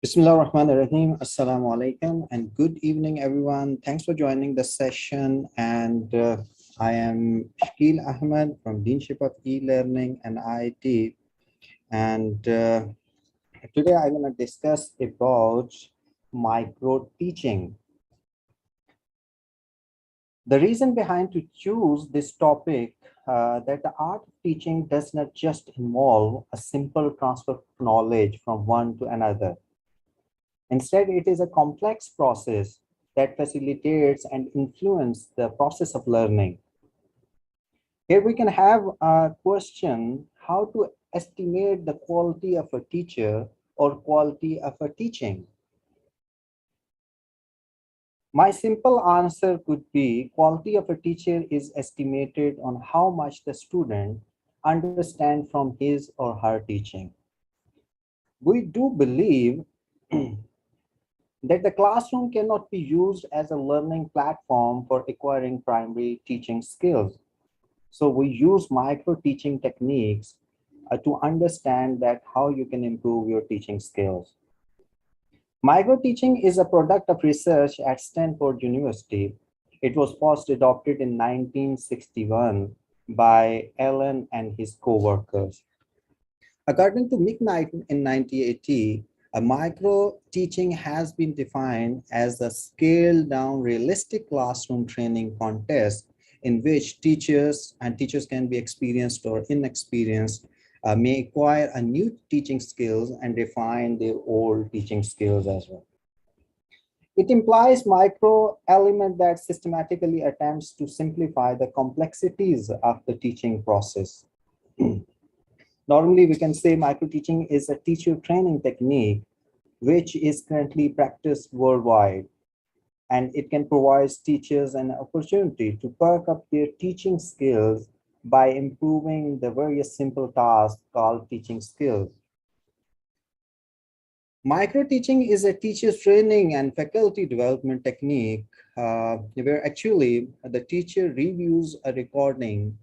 Bismillahirrahmanirrahim. Assalamu alaikum and good evening, everyone. Thanks for joining the session. And I am Shakil Ahmed from Deanship of eLearning and IIT. And today I'm going to discuss about micro teaching. The reason behind to choose this topic that the art of teaching does not just involve a simple transfer of knowledge from one to another. Instead, it is a complex process that facilitates and influences the process of learning. Here we can have a question, how to estimate the quality of a teacher or quality of a teaching? My simple answer could be quality of a teacher is estimated on how much the student understands from his or her teaching. We do believe that the classroom cannot be used as a learning platform for acquiring primary teaching skills. So we use micro teaching techniques to understand that how you can improve your teaching skills. Micro teaching is a product of research at Stanford University. It was first adopted in 1961 by Allen and his co-workers. According to McKnight in 1980, a micro teaching has been defined as a scaled down realistic classroom training contest in which teachers can be experienced or inexperienced, may acquire a new teaching skills and refine their old teaching skills as well. It implies micro element that systematically attempts to simplify the complexities of the teaching process. Normally, we can say micro teaching is a teacher training technique which is currently practiced worldwide, and it can provide teachers an opportunity to perk up their teaching skills by improving the various simple tasks called teaching skills. Micro teaching is a teacher's training and faculty development technique where actually the teacher reviews a recording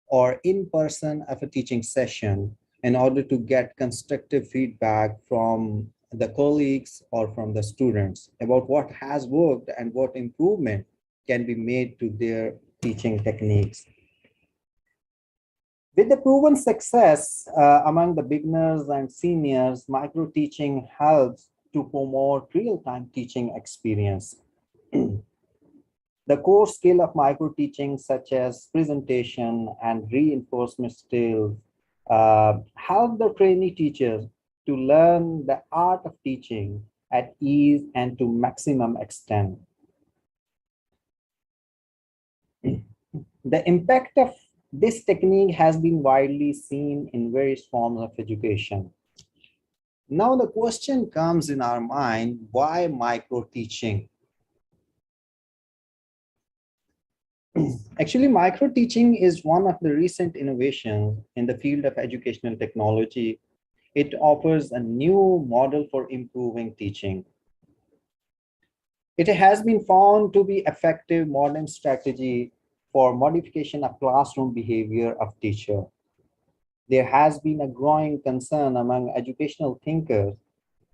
or in person of a teaching session in order to get constructive feedback from the colleagues or from the students about what has worked and what improvement can be made to their teaching techniques. With the proven success among the beginners and seniors, micro teaching helps to promote real-time teaching experience. The core skill of micro teaching, such as presentation and reinforcement skills, help the trainee teachers to learn the art of teaching at ease and to maximum extent. The impact of this technique has been widely seen in various forms of education. Now the question comes in our mind, why micro teaching? Actually, micro teaching is one of the recent innovations in the field of educational technology. It offers a new model for improving teaching. It has been found to be effective modern strategy for modification of classroom behavior of teacher. There has been a growing concern among educational thinkers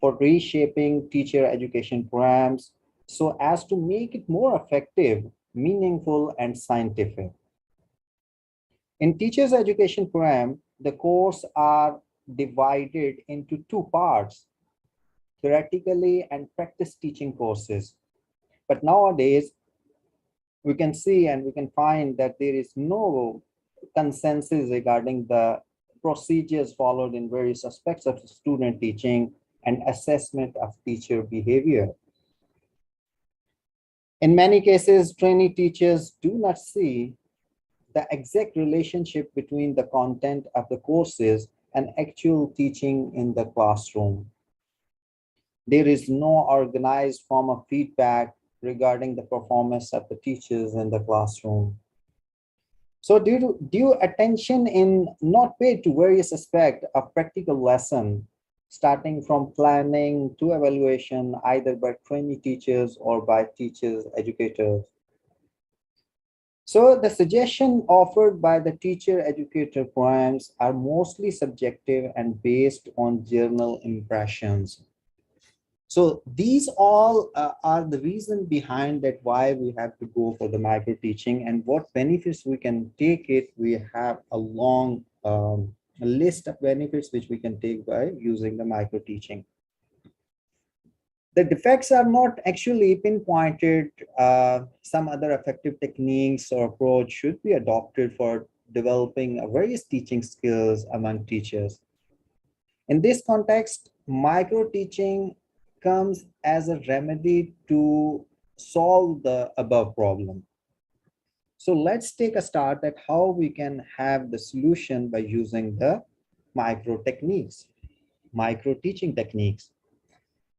for reshaping teacher education programs so as to make it more effective, meaningful, and scientific. In teachers' education program, the courses are divided into two parts, theoretically and practice teaching courses. But nowadays, we can see and we can find that there is no consensus regarding the procedures followed in various aspects of student teaching and assessment of teacher behavior. In many cases, trainee teachers do not see the exact relationship between the content of the courses and actual teaching in the classroom. There is no organized form of feedback regarding the performance of the teachers in the classroom. So due attention in not paid to various aspects of practical lesson, starting from planning to evaluation, either by trainee teachers or by teachers, educators. So the suggestion offered by the teacher educator programs are mostly subjective and based on journal impressions. So these all are the reason behind that why we have to go for the micro teaching and what benefits we can take it. We have a long list of benefits which we can take by using the micro teaching. The defects are not actually pinpointed. Some other effective techniques or approach should be adopted for developing various teaching skills among teachers. In this context, micro teaching comes as a remedy to solve the above problem. So let's take a start at how we can have the solution by using the micro techniques, micro teaching techniques.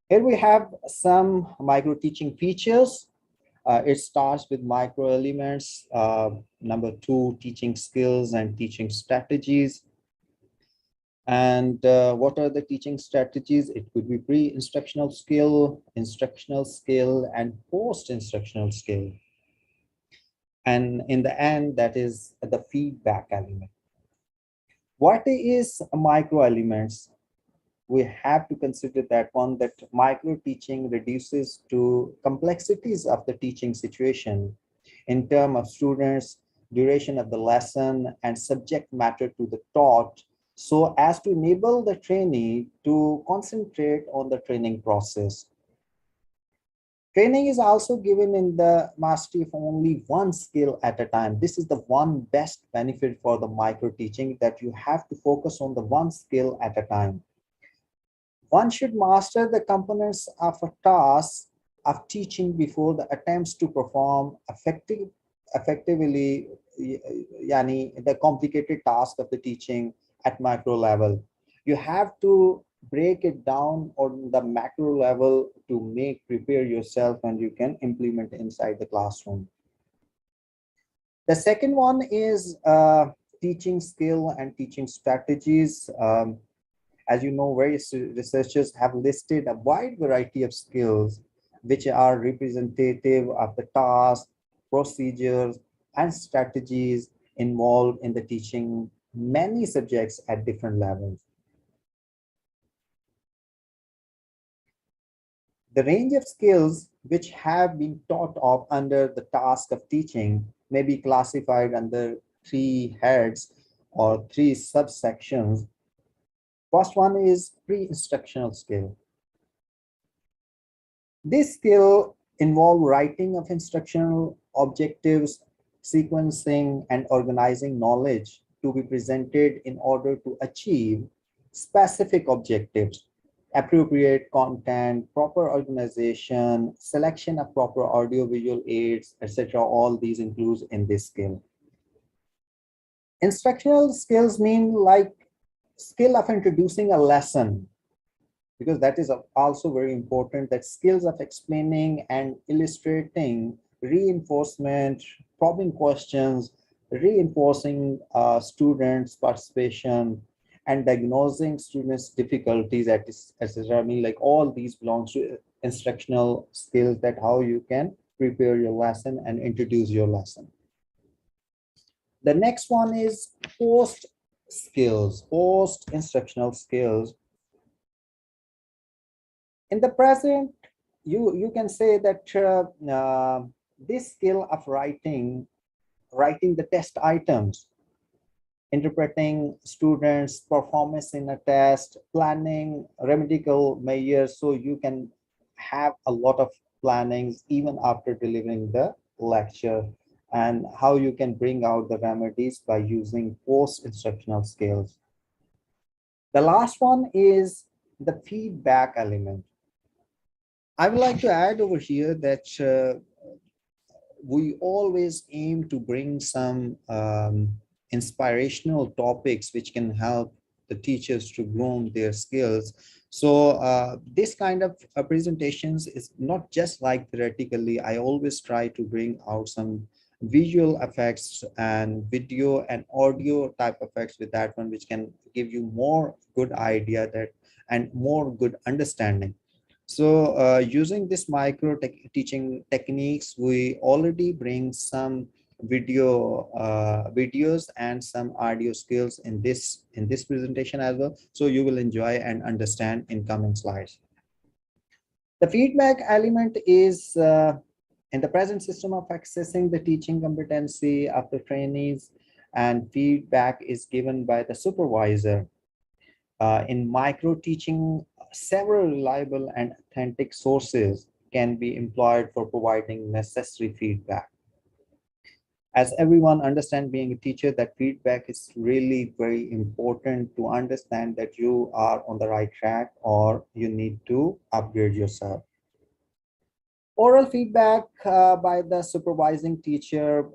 Here we have some micro teaching features. It starts with micro elements. Number two, teaching skills and teaching strategies. And what are the teaching strategies? It could be pre-instructional skill, instructional skill, and post-instructional skill. And in the end, that is the feedback element. What is micro elements? We have to consider that one, that micro teaching reduces to complexities of the teaching situation in terms of students, duration of the lesson, and subject matter to the taught, so as to enable the trainee to concentrate on the training process. Training is also given in the mastery of only one skill at a time. This is the one best benefit for the micro teaching, that you have to focus on the one skill at a time. One should master the components of a task of teaching before the attempts to perform effectively, yani the complicated task of the teaching at macro level. You have to break it down on the macro level to prepare yourself and you can implement inside the classroom. The second one is teaching skill and teaching strategies. As you know, various researchers have listed a wide variety of skills which are representative of the tasks, procedures, and strategies involved in the teaching many subjects at different levels. The range of skills which have been taught of under the task of teaching may be classified under three heads or three subsections. First one is pre-instructional skill. This skill involves writing of instructional objectives, sequencing, and organizing knowledge to be presented in order to achieve specific objectives, appropriate content, proper organization, selection of proper audio-visual aids, etc. All these includes in this skill. Instructional skills mean like skill of introducing a lesson, because that is also very important, that skills of explaining and illustrating, reinforcement, probing questions, reinforcing students' participation, and diagnosing students' difficulties, etc. I mean, like all these belongs to instructional skills, that how you can prepare your lesson and introduce your lesson. The next one is post skills, post instructional skills. In the present, you can say that this skill of writing the test items, interpreting students' performance in a test, planning remedial measures, so you can have a lot of plannings even after delivering the lecture, and how you can bring out the remedies by using post-instructional skills. The last one is the feedback element. I would like to add over here that we always aim to bring some inspirational topics which can help the teachers to groom their skills. So this kind of presentations is not just like theoretically. I always try to bring out some visual effects and video and audio type effects with that one, which can give you more good idea that and more good understanding. So using this teaching techniques, we already bring some videos and some audio skills in this presentation as well. So you will enjoy and understand in coming slides. The feedback element is in the present system of accessing the teaching competency of the trainees, and feedback is given by the supervisor. In micro teaching, several reliable and authentic sources can be employed for providing necessary feedback. As everyone understands, being a teacher, that feedback is really very important to understand that you are on the right track or you need to upgrade yourself. Oral feedback by the supervising teacher.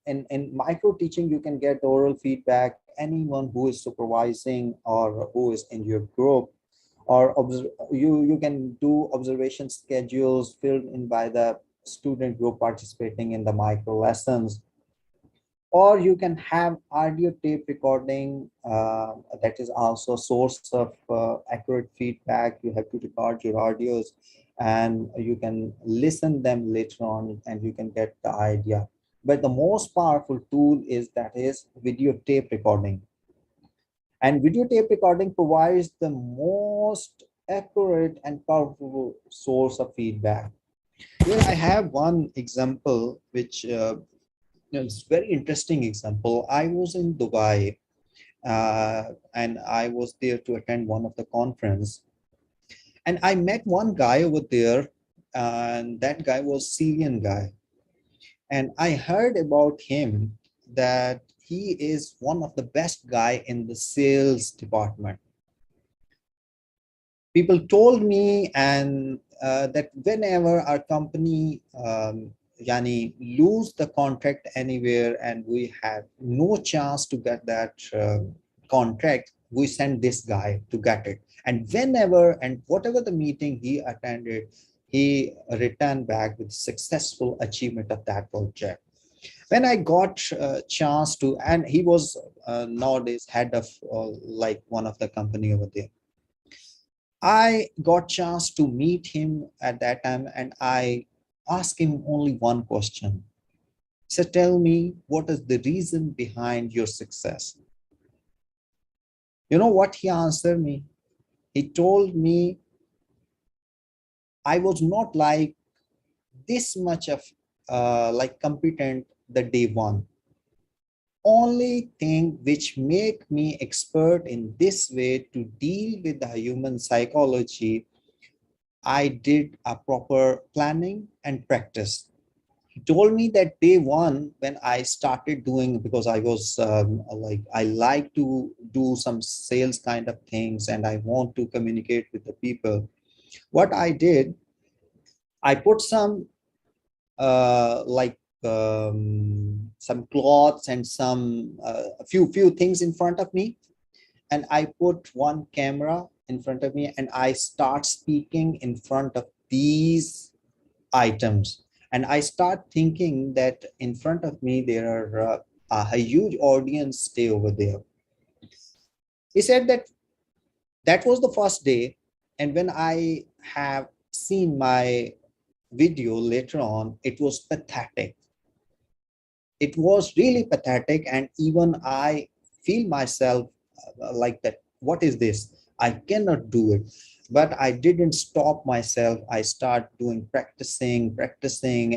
In micro teaching, you can get oral feedback. Anyone who is supervising or who is in your group, or you can do observation schedules filled in by the student group participating in the micro lessons, or you can have audio tape recording. That is also a source of accurate feedback. You have to record your audios and you can listen them later on and you can get the idea. But the most powerful tool is videotape recording. And videotape recording provides the most accurate and powerful source of feedback. Here I have one example which it's very interesting example. I was in Dubai and I was there to attend one of the conference, and I met one guy over there, and that guy was Syrian guy, and I heard about him that he is one of the best guy in the sales department. People told me and that whenever our company yani lose the contract anywhere and we have no chance to get that contract, we send this guy to get it. And whenever and whatever the meeting he attended, he returned back with successful achievement of that project. When I got a chance to, and he was nowadays head of like one of the company over there, I got chance to meet him at that time and I asked him only one question. So tell me, what is the reason behind your success? You know what he answered me? He told me, I was not like this much of like competent the day one. Only thing which make me expert in this way to deal with the human psychology, I did a proper planning and practice. He told me that day one when I started doing, because I was like, I like to do some sales kind of things and I want to communicate with the people. What I did, I put some like some cloths and some a few things in front of me, and I put one camera in front of me and I start speaking in front of these items. And I start thinking that in front of me there are a huge audience stay over there. He said that that was the first day, and when I have seen my video later on, it was pathetic. It was really pathetic, and even I feel myself like that, what is this, I cannot do it. But I didn't stop myself. I start doing practicing,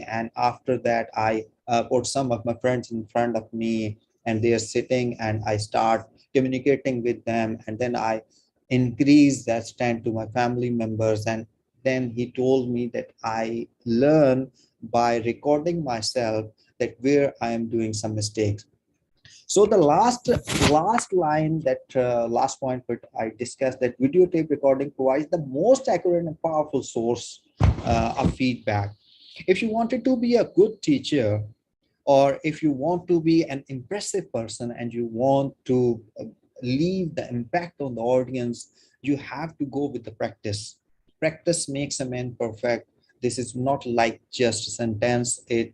and after that I put some of my friends in front of me and they are sitting and I start communicating with them, and then I increase that stand to my family members. And then he told me that I learn by recording myself that where I am doing some mistakes. So the last line, that last point that I discussed, that videotape recording provides the most accurate and powerful source of feedback. If you wanted to be a good teacher, or if you want to be an impressive person and you want to leave the impact on the audience, you have to go with the practice. Practice makes a man perfect. This is not like just a sentence, it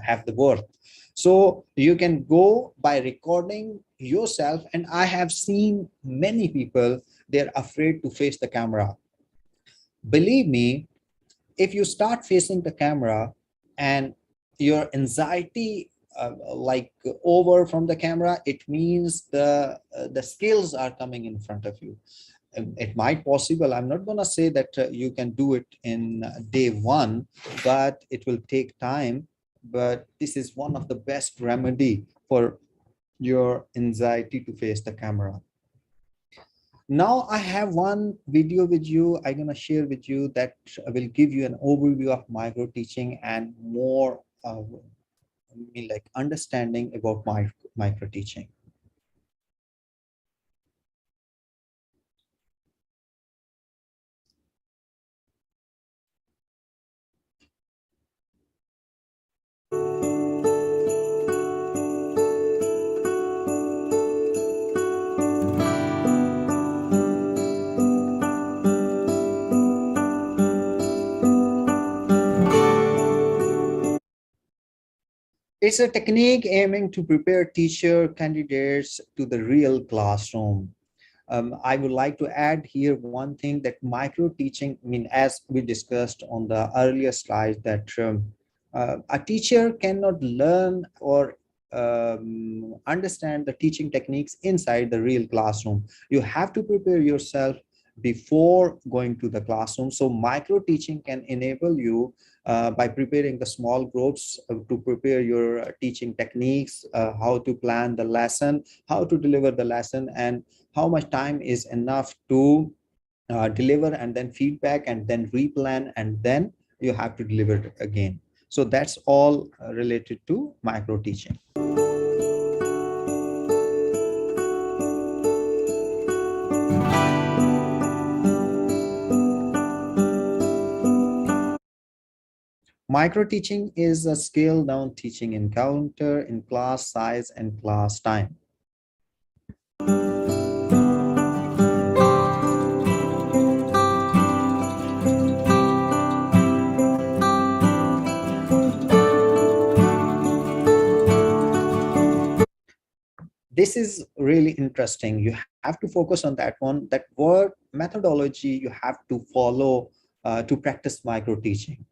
have the worth. So you can go by recording yourself, and I have seen many people, they're afraid to face the camera. Believe me, if you start facing the camera and your anxiety like over from the camera, it means the skills are coming in front of you. It might possible. I'm not going to say that you can do it in day one, but it will take time. But this is one of the best remedy for your anxiety to face the camera. Now I have one video with you. I'm going to share with you that will give you an overview of micro teaching and more like understanding about micro teaching. It's a technique aiming to prepare teacher candidates to the real classroom. I would like to add here one thing, that micro teaching, I mean, as we discussed on the earlier slide, that a teacher cannot learn or understand the teaching techniques inside the real classroom. You have to prepare yourself before going to the classroom. So micro teaching can enable you by preparing the small groups to prepare your teaching techniques, how to plan the lesson, how to deliver the lesson, and how much time is enough to deliver, and then feedback, and then replan, and then you have to deliver it again. So that's all related to micro teaching. Micro teaching is a scaled down teaching encounter in class size and class time. This is really interesting. You have to focus on that one, that word methodology you have to follow to practice micro teaching.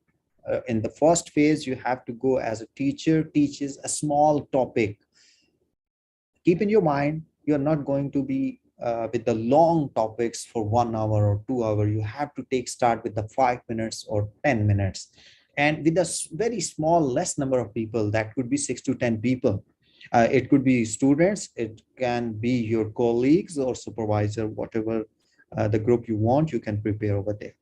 In the first phase, you have to go as a teacher teaches a small topic. Keep in your mind, you're not going to be with the long topics for 1 hour or 2 hours. You have to start with the 5 minutes or 10 minutes. And with a very small, less number of people, that could be 6 to 10 people. It could be students, it can be your colleagues or supervisor, whatever the group you want, you can prepare over there.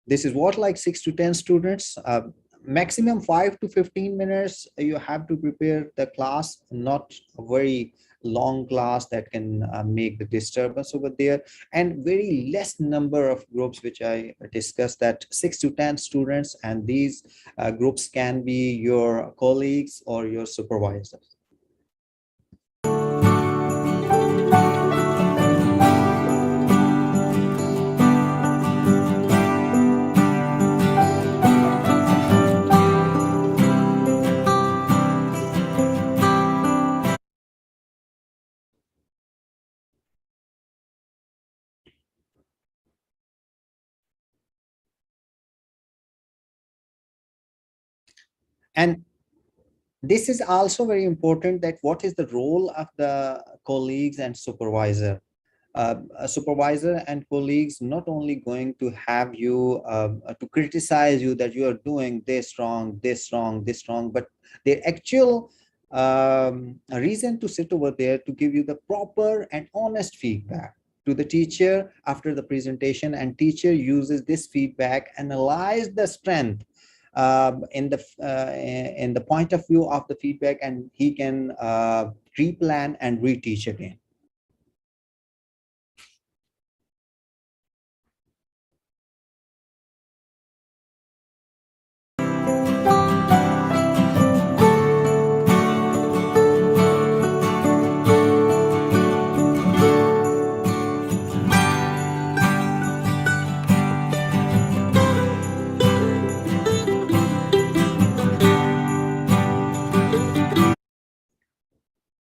This is what, like 6 to 10 students, maximum 5 to 15 minutes. You have to prepare the class, not a very long class that can make the disturbance over there, and very less number of groups, which I discussed, that 6 to 10 students, and these groups can be your colleagues or your supervisors. And this is also very important, that what is the role of the colleagues and supervisor. A supervisor and colleagues not only going to have you to criticize you that you are doing this wrong, this wrong, this wrong, but their actual reason to sit over there to give you the proper and honest feedback to the teacher after the presentation, and teacher uses this feedback, analyze the strength in the point of view of the feedback, and he can replan and reteach again.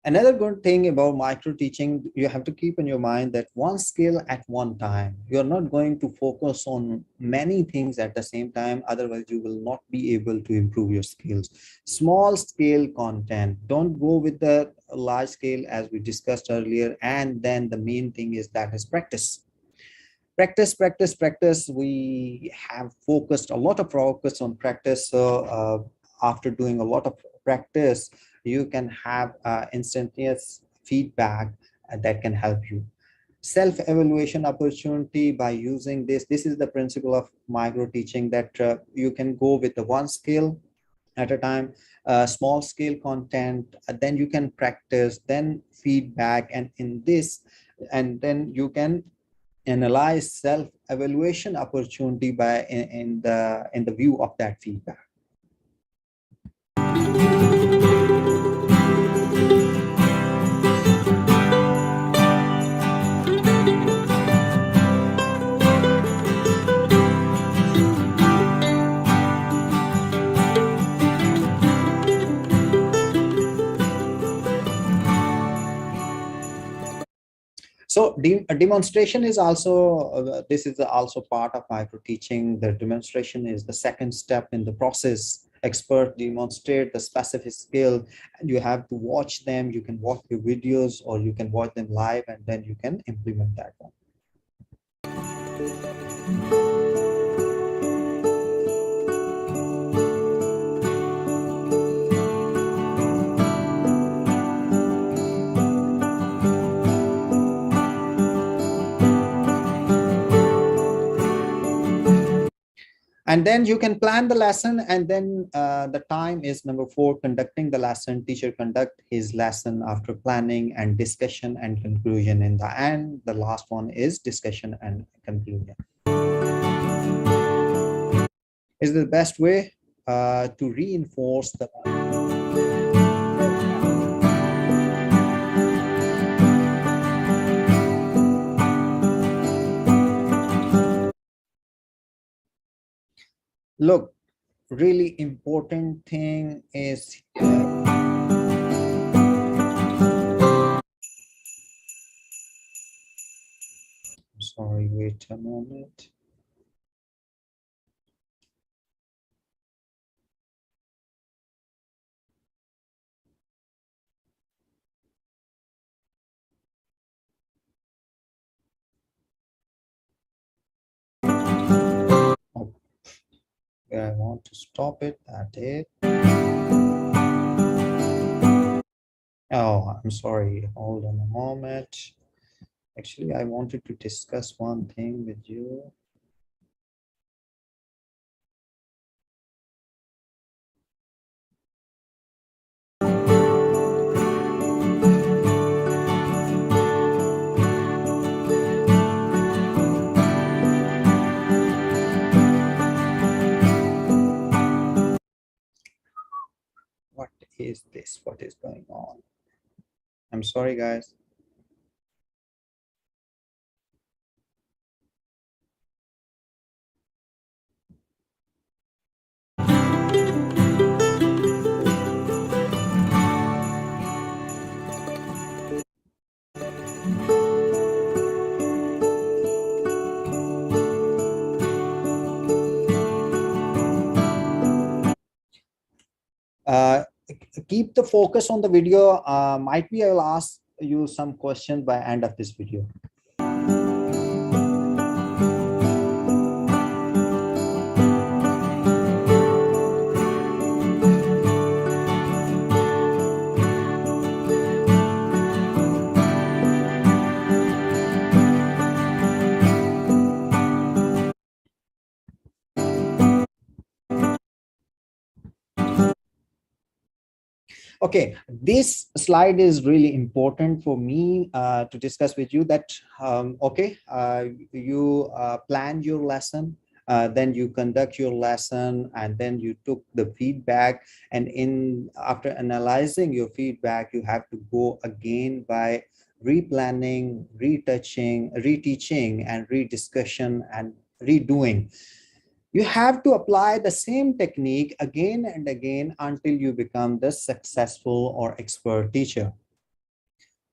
Another good thing about micro teaching, you have to keep in your mind that one skill at one time. You're not going to focus on many things at the same time. Otherwise, you will not be able to improve your skills. Small scale content. Don't go with the large scale as we discussed earlier. And then the main thing is that is practice. Practice. We have focused a lot of focus on practice. So after doing a lot of practice, you can have instantaneous feedback that can help you. Self-evaluation opportunity by using this is the principle of micro teaching, that you can go with the one skill at a time, small scale content, then you can practice, then feedback, and in this, and then you can analyze self-evaluation opportunity by in the view of that feedback. So a demonstration is also, this is also part of micro teaching. The demonstration is the second step in the process. Expert demonstrate the specific skill, and you have to watch them. You can watch the videos or you can watch them live, and then you can implement that one. And then you can plan the lesson, and then the time is number 4, conducting the lesson. Teacher conduct his lesson after planning and discussion and conclusion. In the end, the last one is discussion and conclusion. Is the best way to reinforce the look. Really important thing is sorry, wait a moment. Oh, I want to stop it at it. Oh, I'm sorry. Hold on a moment. Actually, I wanted to discuss one thing with you. What is this? What is going on? I'm sorry, guys. Uh, Keep the focus on the video. Might be I'll ask you some questions by end of this video. Okay, this slide is really important for me to discuss with you that, okay, you plan your lesson, then you conduct your lesson, and then you took the feedback. And after analyzing your feedback, you have to go again by replanning, retouching, reteaching, and rediscussion and redoing. You have to apply the same technique again and again until you become the successful or expert teacher.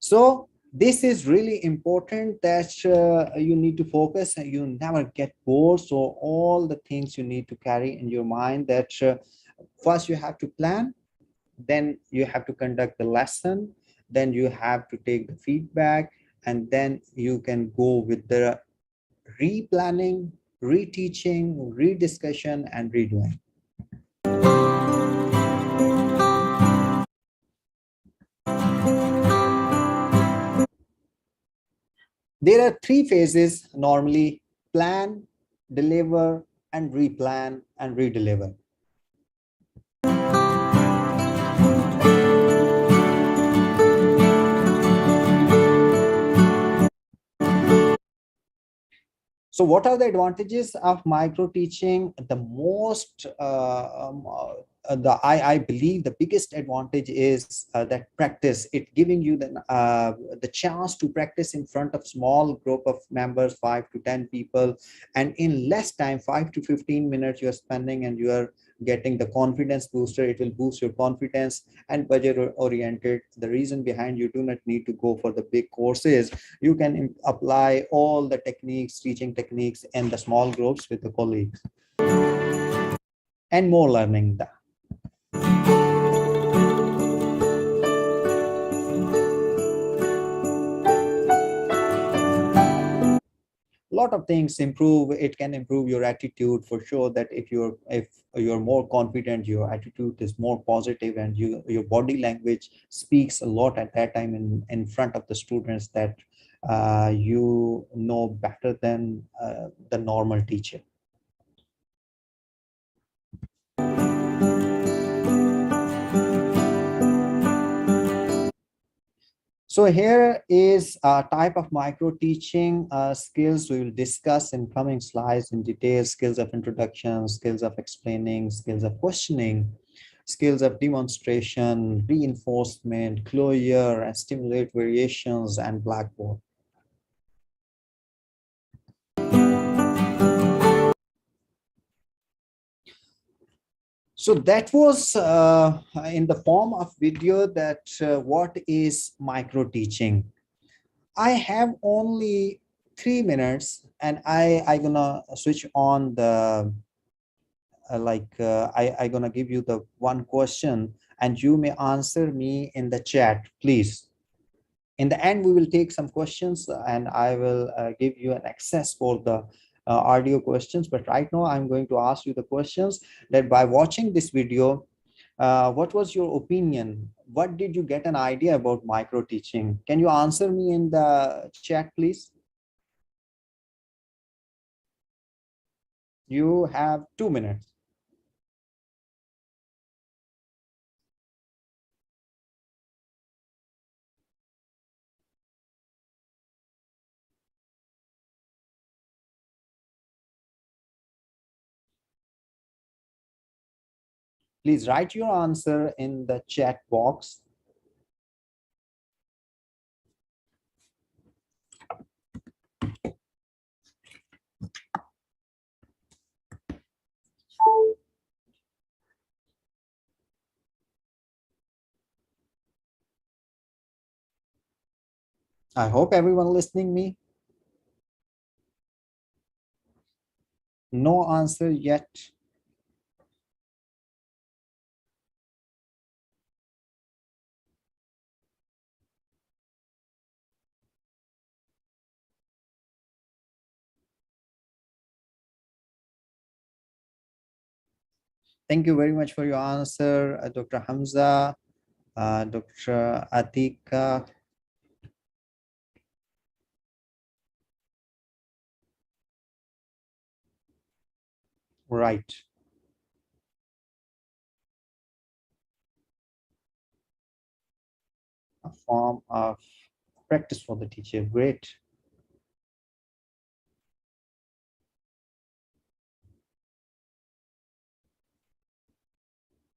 So this is really important that you need to focus and you never get bored. So all the things you need to carry in your mind that first you have to plan, then you have to conduct the lesson, then you have to take the feedback, and then you can go with the replanning, reteaching, rediscussion, and redoing. There are three phases normally: plan, deliver, and replan and redeliver. So what are the advantages of micro teaching? The most, I believe the biggest advantage is that practice. It giving you the chance to practice in front of small group of members, 5 to 10 people, and in less time, 5 to 15 minutes, you are spending and you are getting the confidence booster. It will boost your confidence and budget oriented. The reason behind, you do not need to go for the big courses. You can apply all the techniques, teaching techniques in the small groups with the colleagues, and more learning. A lot of things improve. It can improve your attitude for sure, that if you're more confident, your attitude is more positive, and your body language speaks a lot at that time in front of the students, that you know better than the normal teacher. So here is a type of micro teaching skills we will discuss in coming slides in detail: skills of introduction, skills of explaining, skills of questioning, skills of demonstration, reinforcement, closure, and stimulate variations, and blackboard. So that was in the form of video, that what is micro teaching. I have only 3 minutes, and I gonna switch on the I gonna give you the one question, and you may answer me in the chat, please. In the end, we will take some questions, and I will give you an access for the audio questions. But right now, I'm going to ask you the questions, that by watching this video, what was your opinion? What did you get an idea about micro teaching? Can you answer me in the chat, please? You have 2 minutes. Please write your answer in the chat box. I hope everyone listening me. No answer yet. Thank you very much for your answer, Dr. Hamza, Dr. Atika. Right. A form of practice for the teacher. Great.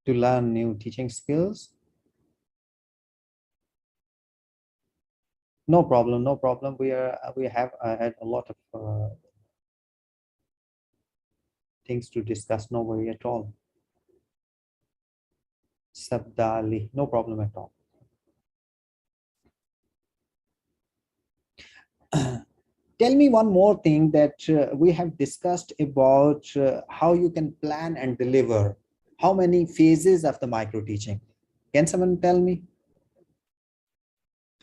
To learn new teaching skills. No problem. No problem. We have had a lot of things to discuss. No worry at all. Sabdali. No problem at all. Tell me one more thing that we have discussed about how you can plan and deliver. How many phases of the micro teaching? Can someone tell me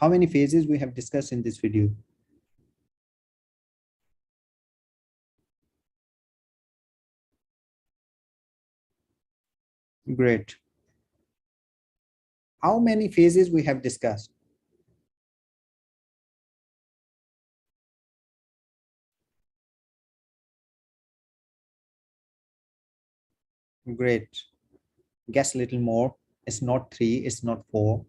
how many phases we have discussed in this video? Great. How many phases we have discussed? Great. Guess a little more. It's not three, it's not four.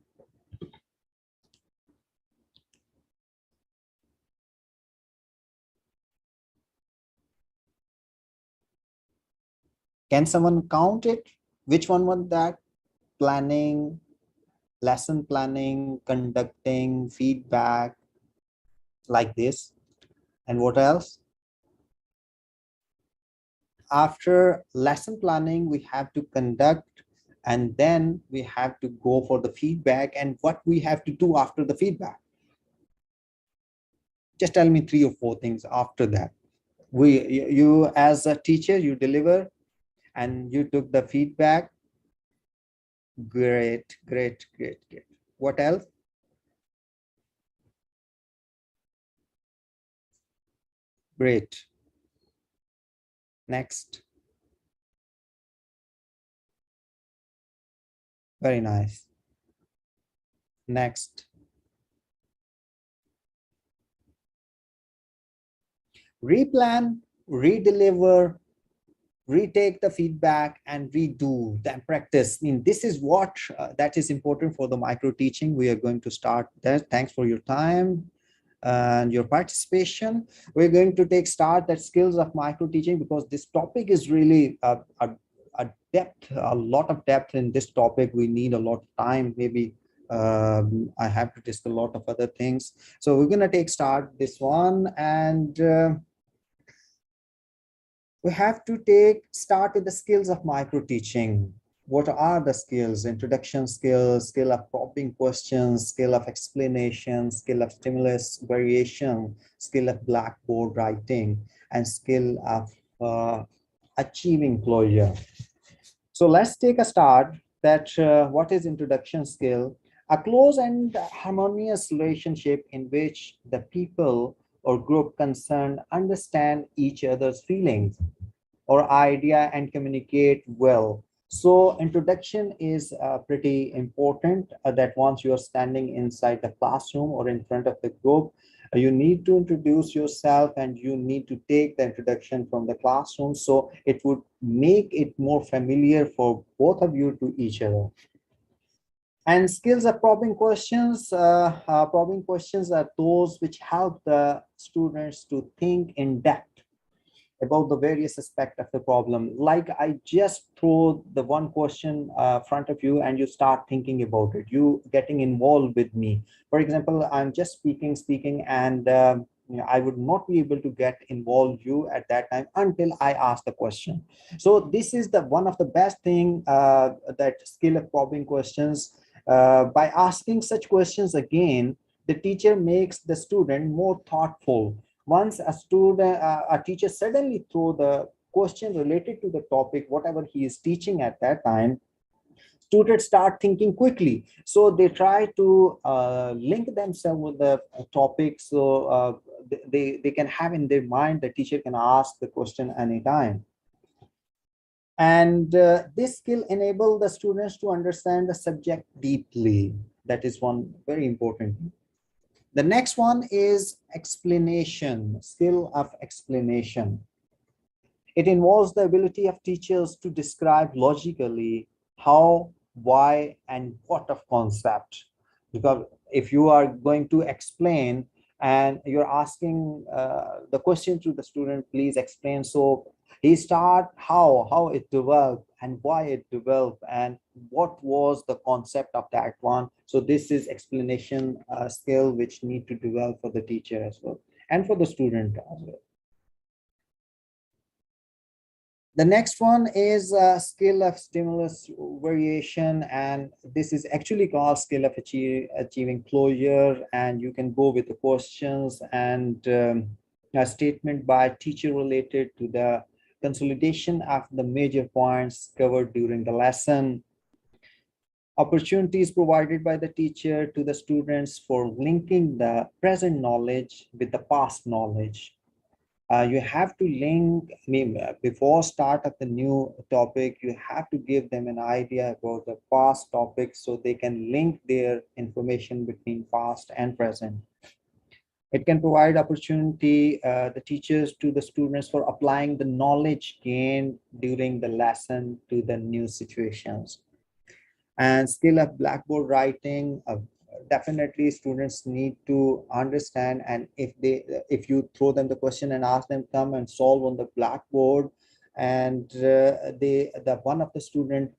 Can someone count it? Which one was that? Planning, lesson planning, conducting, feedback, like this. And what else? After lesson planning, we have to conduct, and then we have to go for the feedback, and what we have to do after the feedback. Just tell me 3 or 4 things after that. You as a teacher, you deliver and you took the feedback. Great, great, great, great. What else? Great. Next. Very nice. Next. Replan, redeliver, retake the feedback, and redo, then practice. I mean, this is what that is important for the micro teaching. We are going to start there. Thanks for your time and your participation. We're going to take start that skills of micro teaching, because this topic is really a depth, a lot of depth in this topic. We need a lot of time. Maybe I have to discuss a lot of other things. So we're going to take start this one, and we have to start with the skills of micro teaching. What are the skills? Introduction skills, skill of probing questions, skill of explanation, skill of stimulus variation, skill of blackboard writing, and skill of achieving closure. So let's take a start that what is introduction skill? A close and harmonious relationship in which the people or group concerned understand each other's feelings or idea and communicate well. So introduction is pretty important, that once you are standing inside the classroom or in front of the group, you need to introduce yourself and you need to take the introduction from the classroom. So it would make it more familiar for both of you to each other. And skills of probing questions. Probing questions are those which help the students to think in depth about the various aspects of the problem. Like I just throw the one question front of you and you start thinking about it, you getting involved with me. For example, I'm just speaking, and I would not be able to get involved you at that time until I ask the question. So this is the one of the best thing, that skill of probing questions. By asking such questions again, the teacher makes the student more thoughtful. Once a teacher suddenly throw the question related to the topic, whatever he is teaching at that time, students start thinking quickly. So they try to link themselves with the topic. So they can have in their mind, the teacher can ask the question anytime. And this skill enable the students to understand the subject deeply. That is one very important thing. The next one is explanation, skill of explanation. It involves the ability of teachers to describe logically how, why, and what of concept. Because if you are going to explain and you're asking the question to the student, please explain. So he start how it developed and why it developed and what was the concept of that one. So this is explanation skill which need to develop for the teacher as well and for the student as well. The next one is a skill of stimulus variation, and this is actually called skill of achieving closure. And you can go with the questions and A statement by a teacher related to the consolidation of the major points covered during the lesson, opportunities provided by the teacher to the students for linking the present knowledge with the past knowledge. You have to link, I mean, before start of the new topic, you have to give them an idea about the past topics so they can link their information between past and present. It can provide opportunity, the teachers to the students for applying the knowledge gained during the lesson to the new situations. And skill of blackboard writing, definitely students need to understand, and if you throw them the question and ask them come and solve on the blackboard, and the one of the student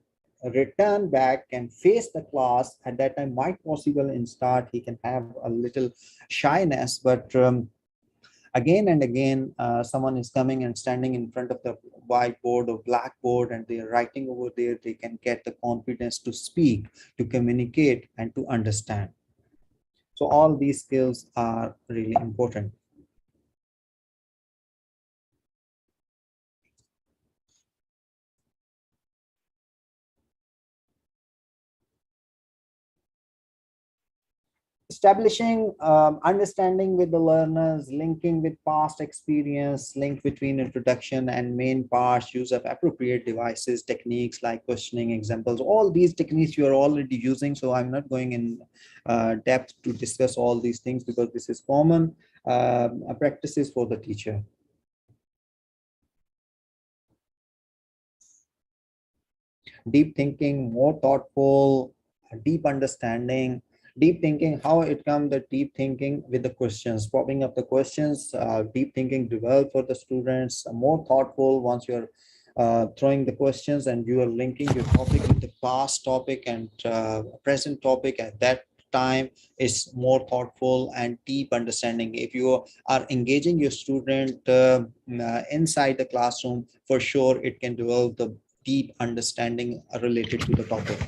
return back and face the class, at that time might possible in start he can have a little shyness, but again and again someone is coming and standing in front of the whiteboard or blackboard and they're writing over there, they can get the confidence to speak, to communicate, and to understand. So all these skills are really important. Establishing understanding with the learners, linking with past experience, link between introduction and main parts, use of appropriate devices, techniques like questioning, examples, all these techniques you are already using, so I'm not going in depth to discuss all these things because this is common practices for the teacher. Deep thinking, more thoughtful, deep understanding. Deep thinking, how it comes, the deep thinking with the questions, popping up the questions, deep thinking develop for the students, more thoughtful once you're throwing the questions and you are linking your topic with the past topic and present topic at that time is more thoughtful and deep understanding. If you are engaging your student inside the classroom, for sure it can develop the deep understanding related to the topic.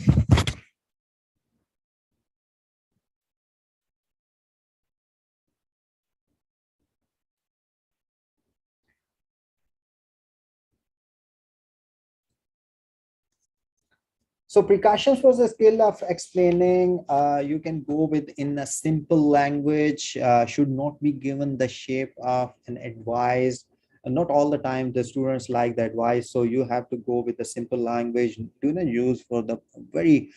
So precautions was a skill of explaining. You can go with in a simple language, should not be given the shape of an advice. And not all the time the students like the advice. So you have to go with the simple language. Do not use for the very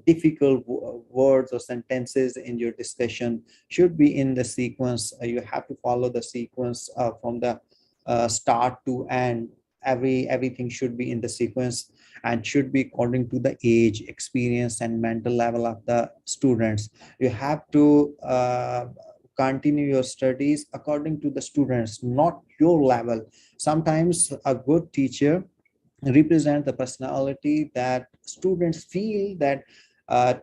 difficult words or sentences in your discussion. Should be in the sequence. You have to follow the sequence from the start to end. Everything should be in the sequence and should be according to the age, experience, and mental level of the students. You have to continue your studies according to the students, not your level. Sometimes a good teacher represent the personality that students feel that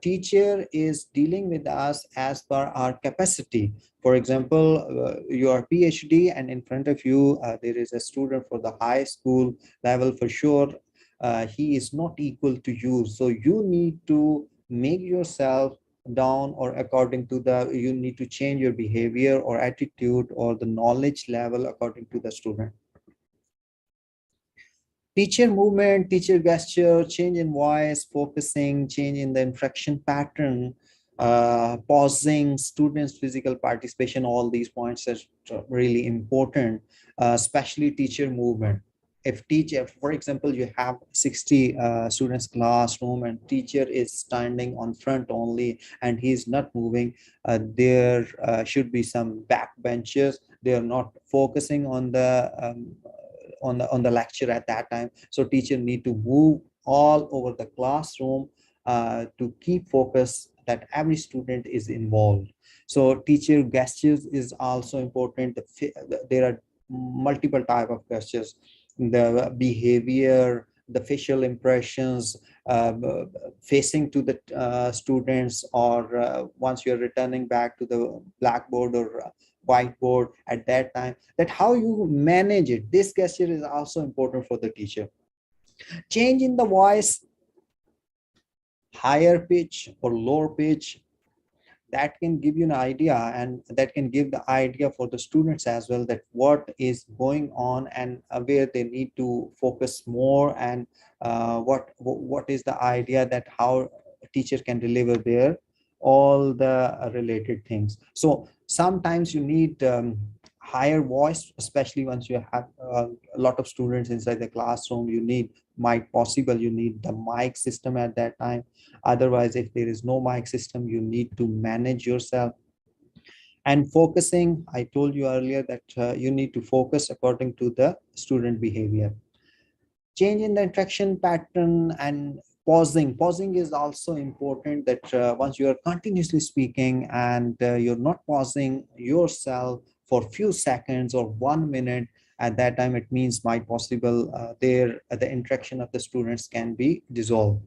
teacher is dealing with us as per our capacity. For example, you are PhD and in front of you there is a student for the high school level, for sure he is not equal to you, so you need to make yourself down, or according to the, you need to change your behavior or attitude or the knowledge level according to the student. Teacher movement, teacher gesture, change in voice, focusing, change in the inflection pattern, pausing, students' physical participation, all these points are really important, especially teacher movement. If teacher, for example, you have 60 students classroom and teacher is standing on front only and he's not moving, there should be some back benches. They are not focusing on the on the lecture at that time, so teacher need to move all over the classroom to keep focus that every student is involved. So teacher gestures is also important. There are multiple type of gestures, the behavior, the facial impressions, facing to the students, or once you're returning back to the blackboard or whiteboard at that time, that how you manage it, this gesture is also important for the teacher. Change in the voice, higher pitch or lower pitch, that can give you an idea, and that can give the idea for the students as well, that what is going on, and where they need to focus more, and what is the idea that how a teacher can deliver there all the related things. So sometimes you need higher voice, especially once you have a lot of students inside the classroom. You need, might possible, you need the mic system at that time. Otherwise, if there is no mic system, you need to manage yourself. And focusing, I told you earlier that you need to focus according to the student behavior. Change in the interaction pattern, and pausing is also important, that once you are continuously speaking and you're not pausing yourself for few seconds or 1 minute, at that time it means might possible there the interaction of the students can be dissolved.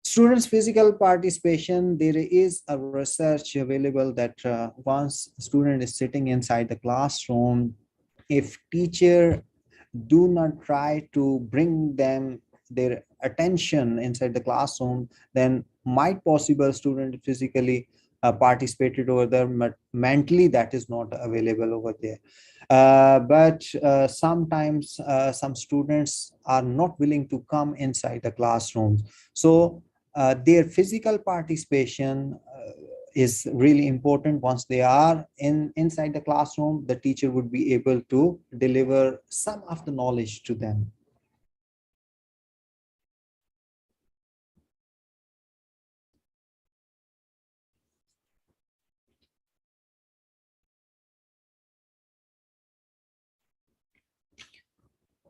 Students physical participation, there is a research available that once student is sitting inside the classroom, if teacher do not try to bring them their attention inside the classroom, then might possible student physically participated over there, but mentally that is not available over there. But sometimes some students are not willing to come inside the classrooms. So their physical participation is really important. Once they are inside the classroom, the teacher would be able to deliver some of the knowledge to them.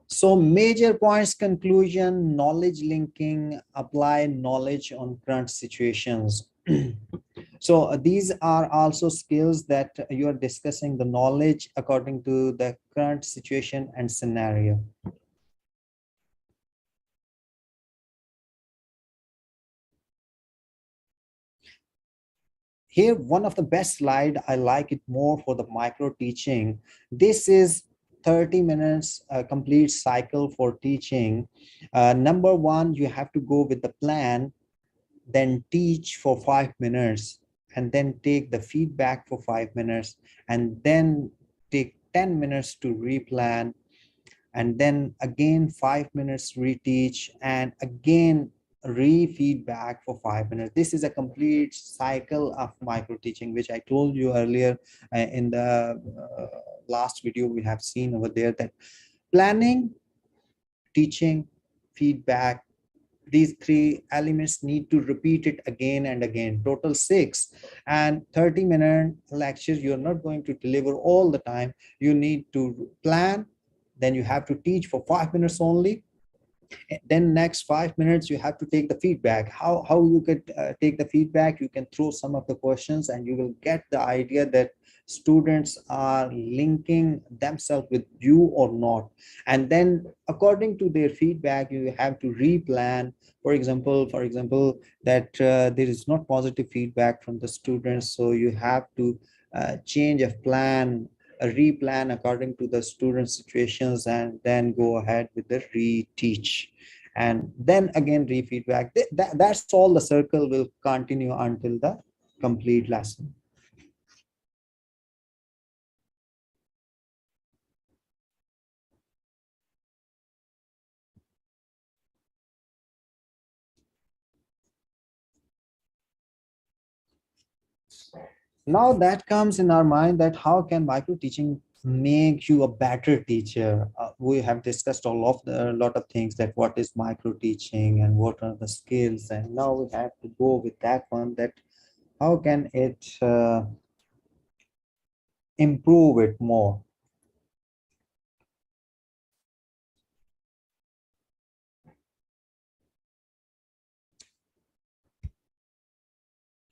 So major points conclusion: knowledge linking, apply knowledge on current situations. So these are also skills that you are discussing the knowledge according to the current situation and scenario. Here, one of the best slide, I like it more for the micro teaching. This is 30 minutes complete cycle for teaching. Number one, you have to go with the plan, then teach for 5 minutes, and then take the feedback for 5 minutes, and then take 10 minutes to replan, and then again 5 minutes reteach, and again re-feedback for 5 minutes. This is a complete cycle of micro teaching, which I told you earlier in the last video we have seen over there, that planning, teaching, feedback, these three elements need to repeat it again and again, total 6. And 30-minute lecture, you're not going to deliver all the time. You need to plan, then you have to teach for 5 minutes only, then next 5 minutes you have to take the feedback. How you could take the feedback, you can throw some of the questions and you will get the idea that students are linking themselves with you or not. And then according to their feedback, you have to replan. For example, that there is not positive feedback from the students, so you have to change a plan, a replan according to the student situations, and then go ahead with the reteach, and then again re-feedback. That's all. The circle will continue until the complete lesson. Now that comes in our mind, that how can micro teaching make you a better teacher? We have discussed a lot of things, that what is micro teaching and what are the skills, and now we have to go with that one, that how can it improve it more.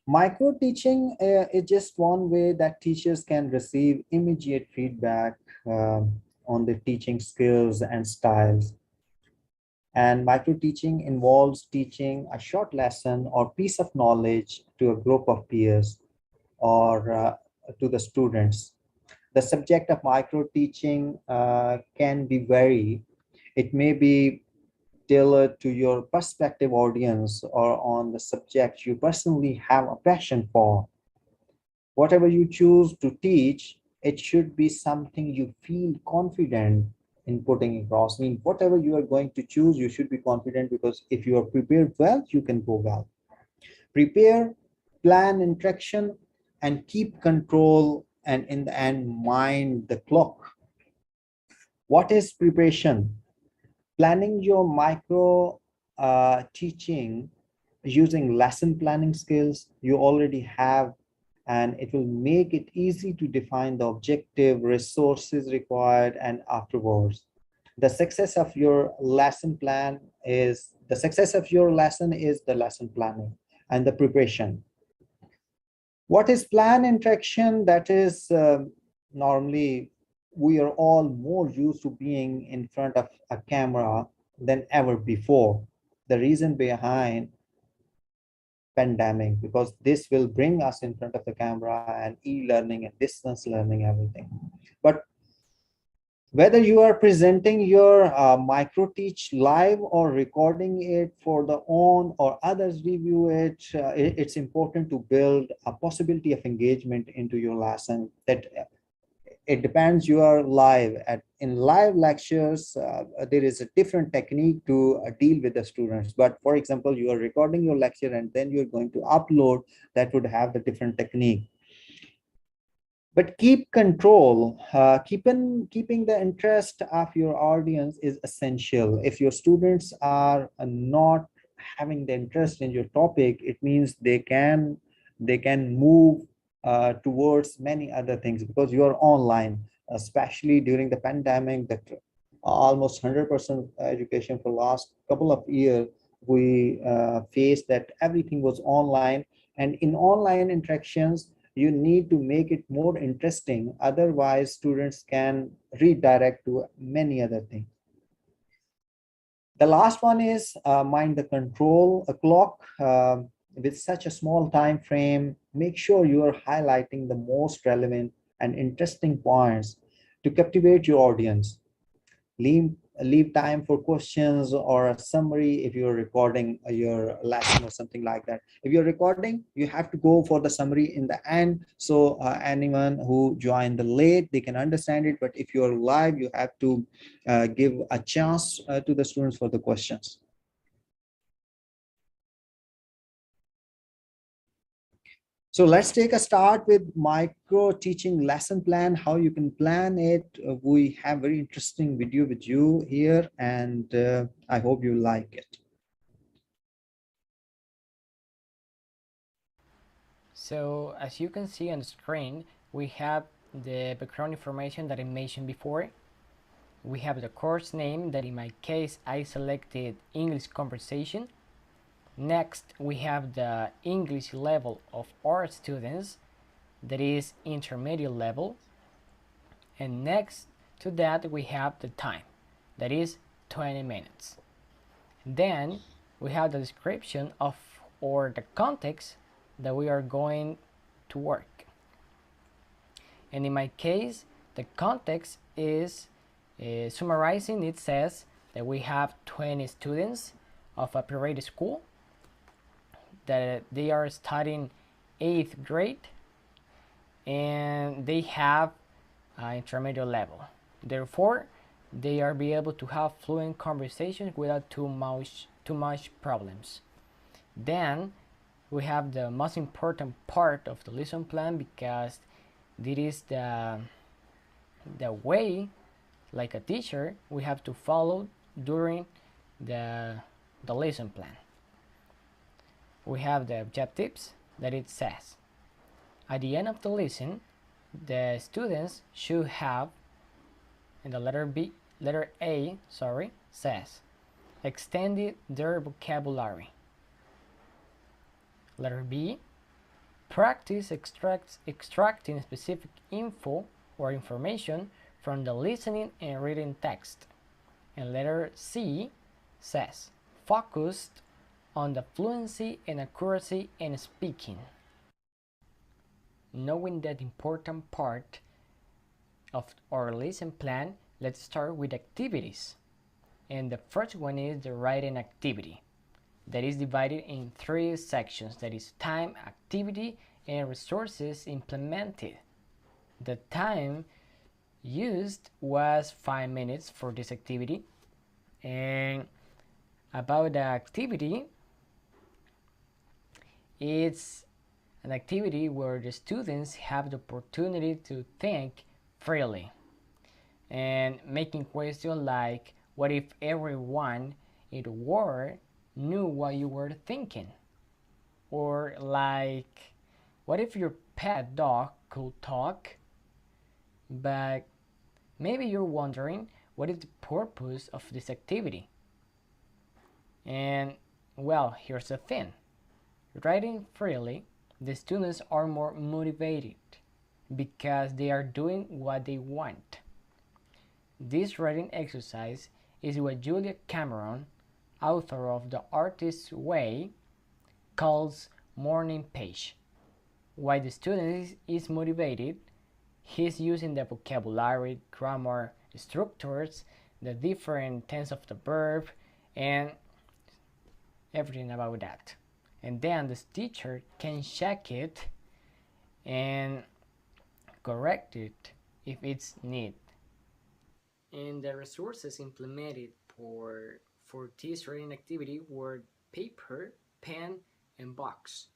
Micro teaching is just one way that teachers can receive immediate feedback on the teaching skills and styles. And micro teaching involves teaching a short lesson or piece of knowledge to a group of peers, or to the students. The subject of micro teaching can be varied. It may be tailored to your prospective audience or on the subject you personally have a passion for. Whatever you choose to teach, it should be something you feel confident in putting across. I mean, whatever you are going to choose, you should be confident, because if you are prepared well, you can go well. Prepare, plan interaction, and keep control, and in the end, mind the clock. What is preparation? Planning your micro teaching using lesson planning skills you already have, and it will make it easy to define the objective, resources required, and afterwards. The success of your lesson is the lesson planning and the preparation. What is plan interaction? That is, normally we are all more used to being in front of a camera than ever before. The reason behind pandemic, because this will bring us in front of the camera and e-learning and distance learning, everything. But whether you are presenting your micro teach live or recording it for the own or others review it, it's important to build a possibility of engagement into your lesson. That it depends, you are live at in live lectures, there is a different technique to deal with the students. But for example, you are recording your lecture and then you're going to upload, that would have the different technique. But keep control. Keeping the interest of your audience is essential. If your students are not having the interest in your topic, it means they can move towards many other things, because you are online, especially during the pandemic. That almost 100% education for last couple of years, we faced that everything was online, and in online interactions you need to make it more interesting, otherwise students can redirect to many other things. The last one is mind the control a clock. With such a small time frame, make sure you are highlighting the most relevant and interesting points to captivate your audience. Leave time for questions or a summary if you're recording your lesson or something like that. If you're recording, you have to go for the summary in the end, so anyone who joined the late, they can understand it. But if you're live, you have to give a chance to the students for the questions. So let's take a start with micro teaching lesson plan, how you can plan it. We have very interesting video with you here, and I hope you like it. So as you can see on the screen, we have the background information that I mentioned before. We have the course name, that in my case I selected English Conversation. Next, we have the English level of our students, that is intermediate level. And next to that we have the time, that is 20 minutes. Then we have the description of, or the context that we are going to work. And in my case, the context is summarizing. It says that we have 20 students of a private school, that they are studying 8th grade, and they have intermediate level. Therefore, they are be able to have fluent conversations without too much problems. Then we have the most important part of the lesson plan, because this is the way, like a teacher, we have to follow during the lesson plan. We have the objectives, that it says at the end of the lesson the students should have, and the letter A says extended their vocabulary. Letter B, practice extracting specific info or information from the listening and reading text. And letter C says focused on the fluency and accuracy in speaking. Knowing that important part of our lesson plan, let's start with activities. And the first one is the writing activity, that is divided in three sections, that is time, activity, and resources implemented. The time used was 5 minutes for this activity. And about the activity, it's an activity where the students have the opportunity to think freely and making questions like, what if everyone in the world knew what you were thinking? Or like, what if your pet dog could talk? But maybe you're wondering, what is the purpose of this activity? And well, here's the thing. Writing freely, the students are more motivated because they are doing what they want. This writing exercise is what Julia Cameron, author of The Artist's Way, calls morning page. While the student is motivated, he's using the vocabulary, grammar, structures, the different tense of the verb, and everything about that. And then the teacher can check it and correct it if it's needed. And the resources implemented for this writing activity were paper, pen, and box.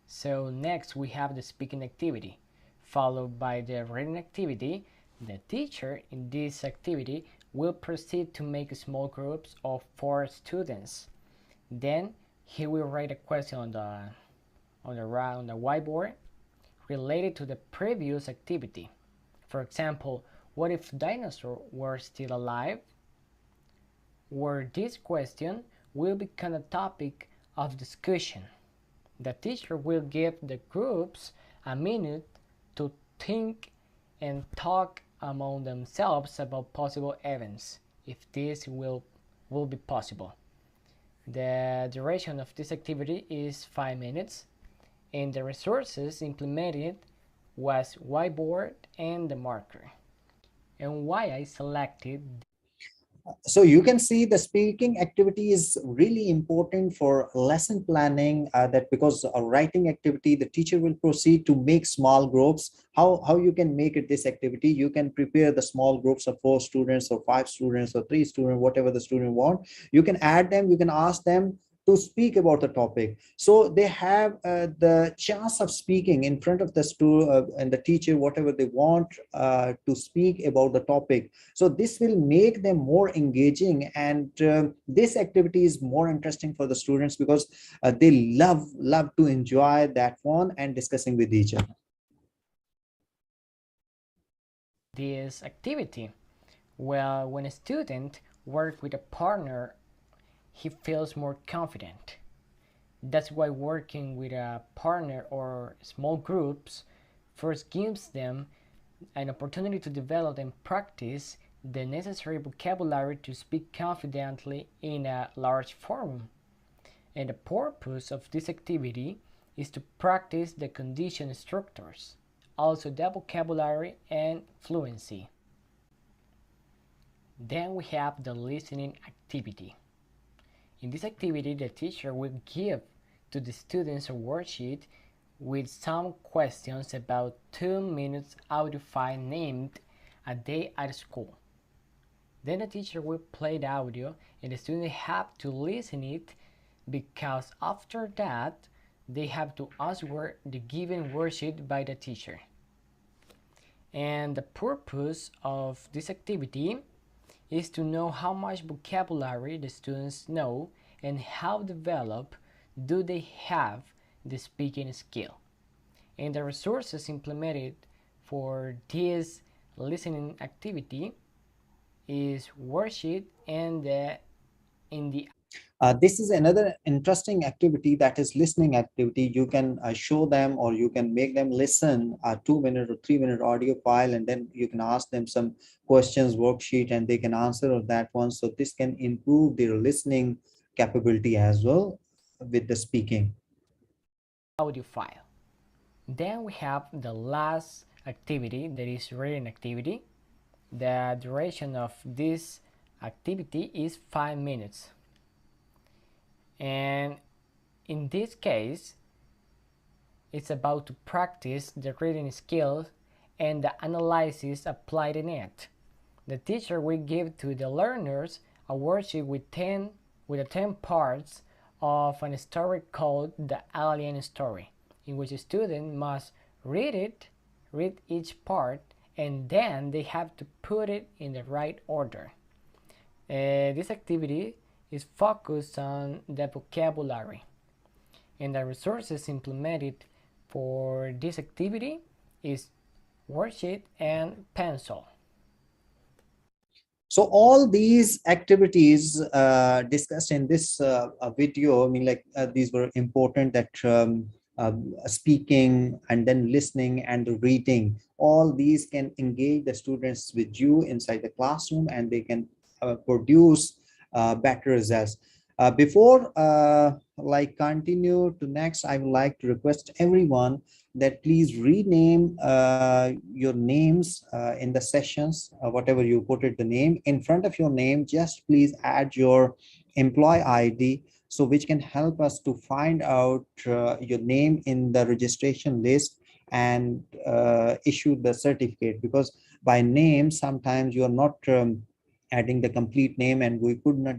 So next we have the speaking activity, followed by the reading activity. The teacher in this activity will proceed to make small groups of 4 students. Then he will write a question on the whiteboard related to the previous activity. For example, what if dinosaurs were still alive? Where this question will become a topic of discussion. The teacher will give the groups a minute to think and talk among themselves about possible events, if this will be possible. The duration of this activity is 5 minutes, and the resources implemented was whiteboard and the marker. And why I selected. So you can see the speaking activity is really important for lesson planning, that because a writing activity, the teacher will proceed to make small groups. How you can make it this activity, you can prepare the small groups of 4 students or 5 students or 3 students, whatever the student want. You can add them, you can ask them to speak about the topic, so they have the chance of speaking in front of the student and the teacher whatever they want to speak about the topic. So this will make them more engaging, and this activity is more interesting for the students because they love to enjoy that one and discussing with each other. This activity? Well, when a student works with a partner, he feels more confident. That's why working with a partner or small groups first gives them an opportunity to develop and practice the necessary vocabulary to speak confidently in a large forum. And the purpose of this activity is to practice the condition structures, also the vocabulary and fluency. Then we have the listening activity. In this activity, the teacher will give to the students a worksheet with some questions about 2 minutes audio file named A Day at School. Then the teacher will play the audio and the students have to listen it, because after that they have to answer the given worksheet by the teacher. And the purpose of this activity is to know how much vocabulary the students know and how developed do they have the speaking skill. And the resources implemented for this listening activity is worksheet and in the This is another interesting activity, that is listening activity. You can show them or you can make them listen a 2 minute or 3 minute audio file, and then you can ask them some questions worksheet and they can answer on that one. So this can improve their listening capability as well with the speaking. audio file. Then we have the last activity, that is reading activity. The duration of this activity is 5 minutes. And in this case, it's about to practice the reading skills and the analysis applied in it. The teacher will give to the learners a worksheet with the 10 parts of a story called the Alien Story, in which a student must read each part, and then they have to put it in the right order. This activity is focused on the vocabulary, and the resources implemented for this activity is worksheet and pencil. So all these activities discussed in this video, I mean, like these were important, that speaking and then listening and the reading, all these can engage the students with you inside the classroom, and they can produce better results. Before like continue to next, I would like to request everyone that please rename your names in the sessions, whatever you put it, the name in front of your name, just please add your employee ID, so which can help us to find out your name in the registration list and issue the certificate, because by name sometimes you are not adding the complete name, and we could not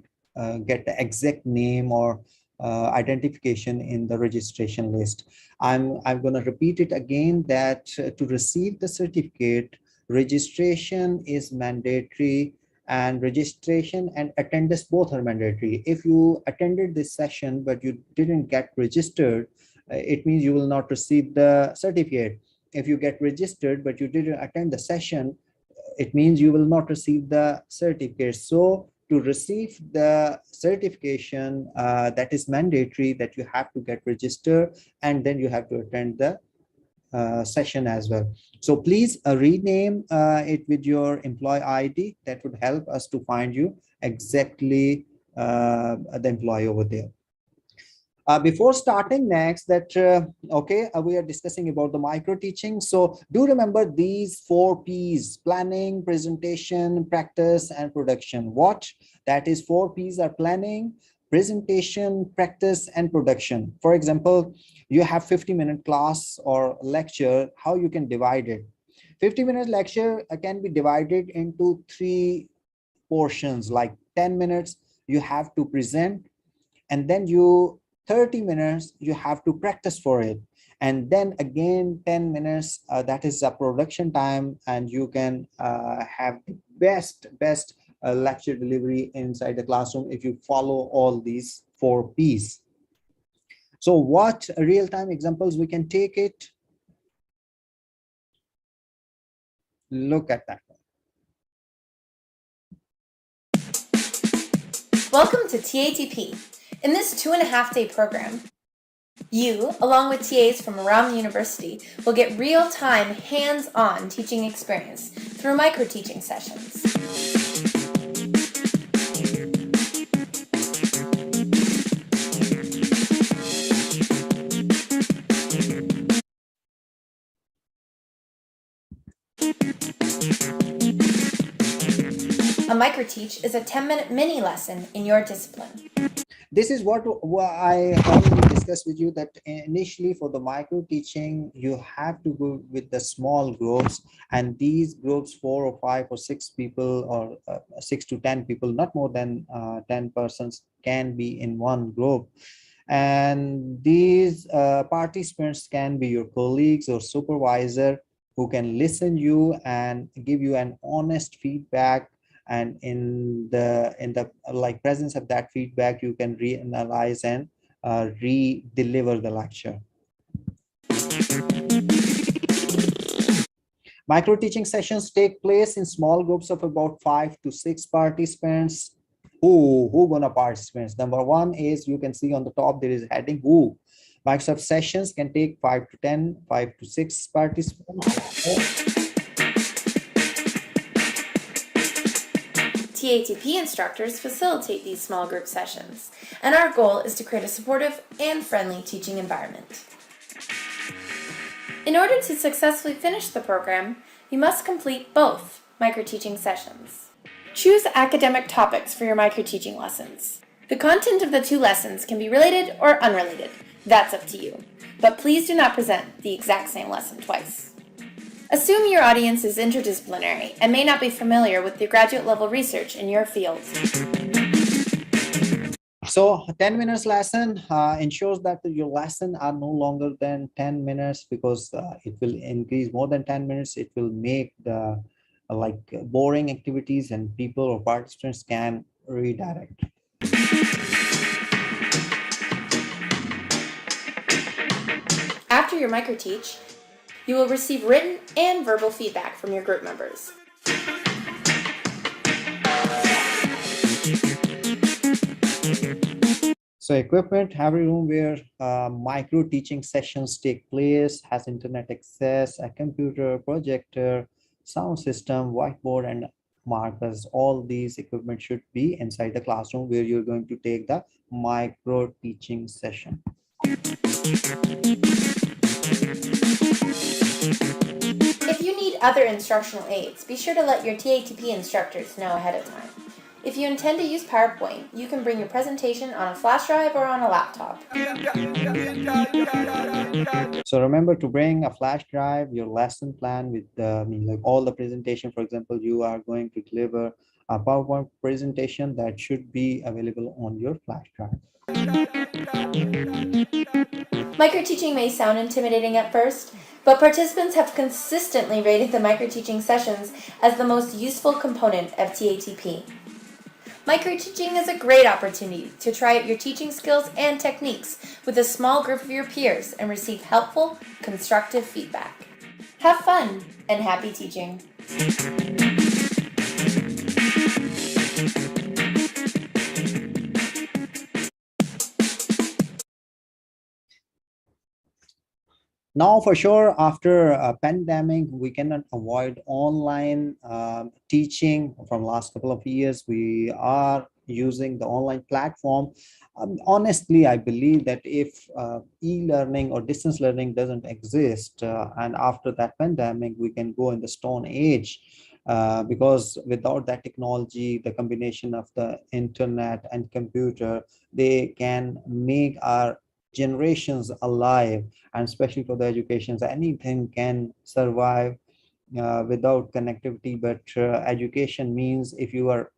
get the exact name or identification in the registration list. I'm going to repeat it again, that to receive the certificate, registration is mandatory, and registration and attendance both are mandatory. If you attended this session but you didn't get registered, it means you will not receive the certificate. If you get registered but you didn't attend the session, it means you will not receive the certificate. So to receive the certification, that is mandatory, that you have to get registered and then you have to attend the session as well. So please rename it with your employee ID. That would help us to find you exactly the employee over there. Before starting next, that okay, we are discussing about the micro teaching. So do remember these 4 P's: planning, presentation, practice, and production. What that is, 4 P's are planning, presentation, practice, and production. For example, you have 50-minute class or lecture. How you can divide it? 50-minute lecture can be divided into 3 portions. Like 10 minutes you have to present, and then 30 minutes you have to practice for it, and then again 10 minutes that is a production time, and you can have the best lecture delivery inside the classroom if you follow all these 4 P's. So what real-time examples we can take it? Look at that. Welcome to TATP. In this 2.5-day program, you, along with TAs from around the university, will get real-time, hands-on teaching experience through micro-teaching sessions. A micro-teach is a 10-minute mini lesson in your discipline. This is what I already discussed with you, that initially for the micro teaching you have to go with the small groups, and these groups 4 or 5 or 6 people, or 6 to 10 people, not more than 10 persons can be in one group. And these participants can be your colleagues or supervisor, who can listen you and give you an honest feedback, and in the like presence of that feedback you can reanalyze and re-deliver the lecture. Micro teaching sessions take place in small groups of about 5 to 6 participants. Who gonna participate? Number 1 is, you can see on the top there is heading who. Microsoft sessions can take 5 to 10, 5 to 6 participants. TATP instructors facilitate these small group sessions, and our goal is to create a supportive and friendly teaching environment. In order to successfully finish the program, you must complete both Microteaching sessions. Choose academic topics for your microteaching lessons. The content of the two lessons can be related or unrelated. That's up to you. But please do not present the exact same lesson twice. Assume your audience is interdisciplinary and may not be familiar with the graduate level research in your field. So 10 minutes lesson ensures that your lesson are no longer than 10 minutes because it will increase more than 10 minutes. It will make the boring activities and people or participants can redirect. After your microteach, you will receive written and verbal feedback from your group members. So equipment, every room where micro teaching sessions take place has internet access, a computer, projector, sound system, whiteboard, and markers. All these equipment should be inside the classroom where you're going to take the micro teaching session. If you need other instructional aids, be sure to let your TATP instructors know ahead of time. If you intend to use PowerPoint, you can bring your presentation on a flash drive or on a laptop. So remember to bring a flash drive, your lesson plan with all the presentation. For example, you are going to deliver a PowerPoint presentation that should be available on your flash drive. Microteaching may sound intimidating at first, but participants have consistently rated the microteaching sessions as the most useful component of TATP. Microteaching is a great opportunity to try out your teaching skills and techniques with a small group of your peers and receive helpful, constructive feedback. Have fun and happy teaching! Now, for sure, after a pandemic, we cannot avoid online teaching. From last couple of years, we are using the online platform. Honestly, I believe that if e-learning or distance learning doesn't exist, and after that pandemic, we can go in the stone age. Because without that technology, the combination of the internet and computer, they can make our generations alive, and especially for the educations, anything can survive without connectivity. But education means if you are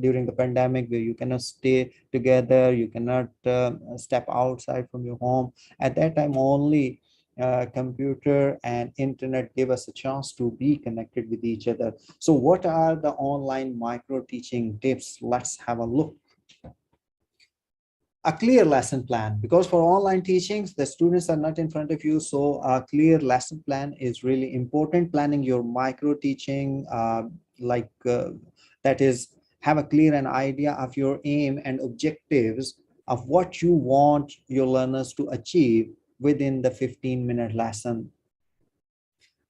during the pandemic where you cannot stay together, you cannot step outside from your home, at that time only computer and internet give us a chance to be connected with each other. So what are the online micro teaching tips? Let's have a look. A clear lesson plan, because for online teachings the students are not in front of you, so a clear lesson plan is really important. Planning your micro teaching that is, have a clear an idea of your aim and objectives of what you want your learners to achieve within the 15-minute lesson.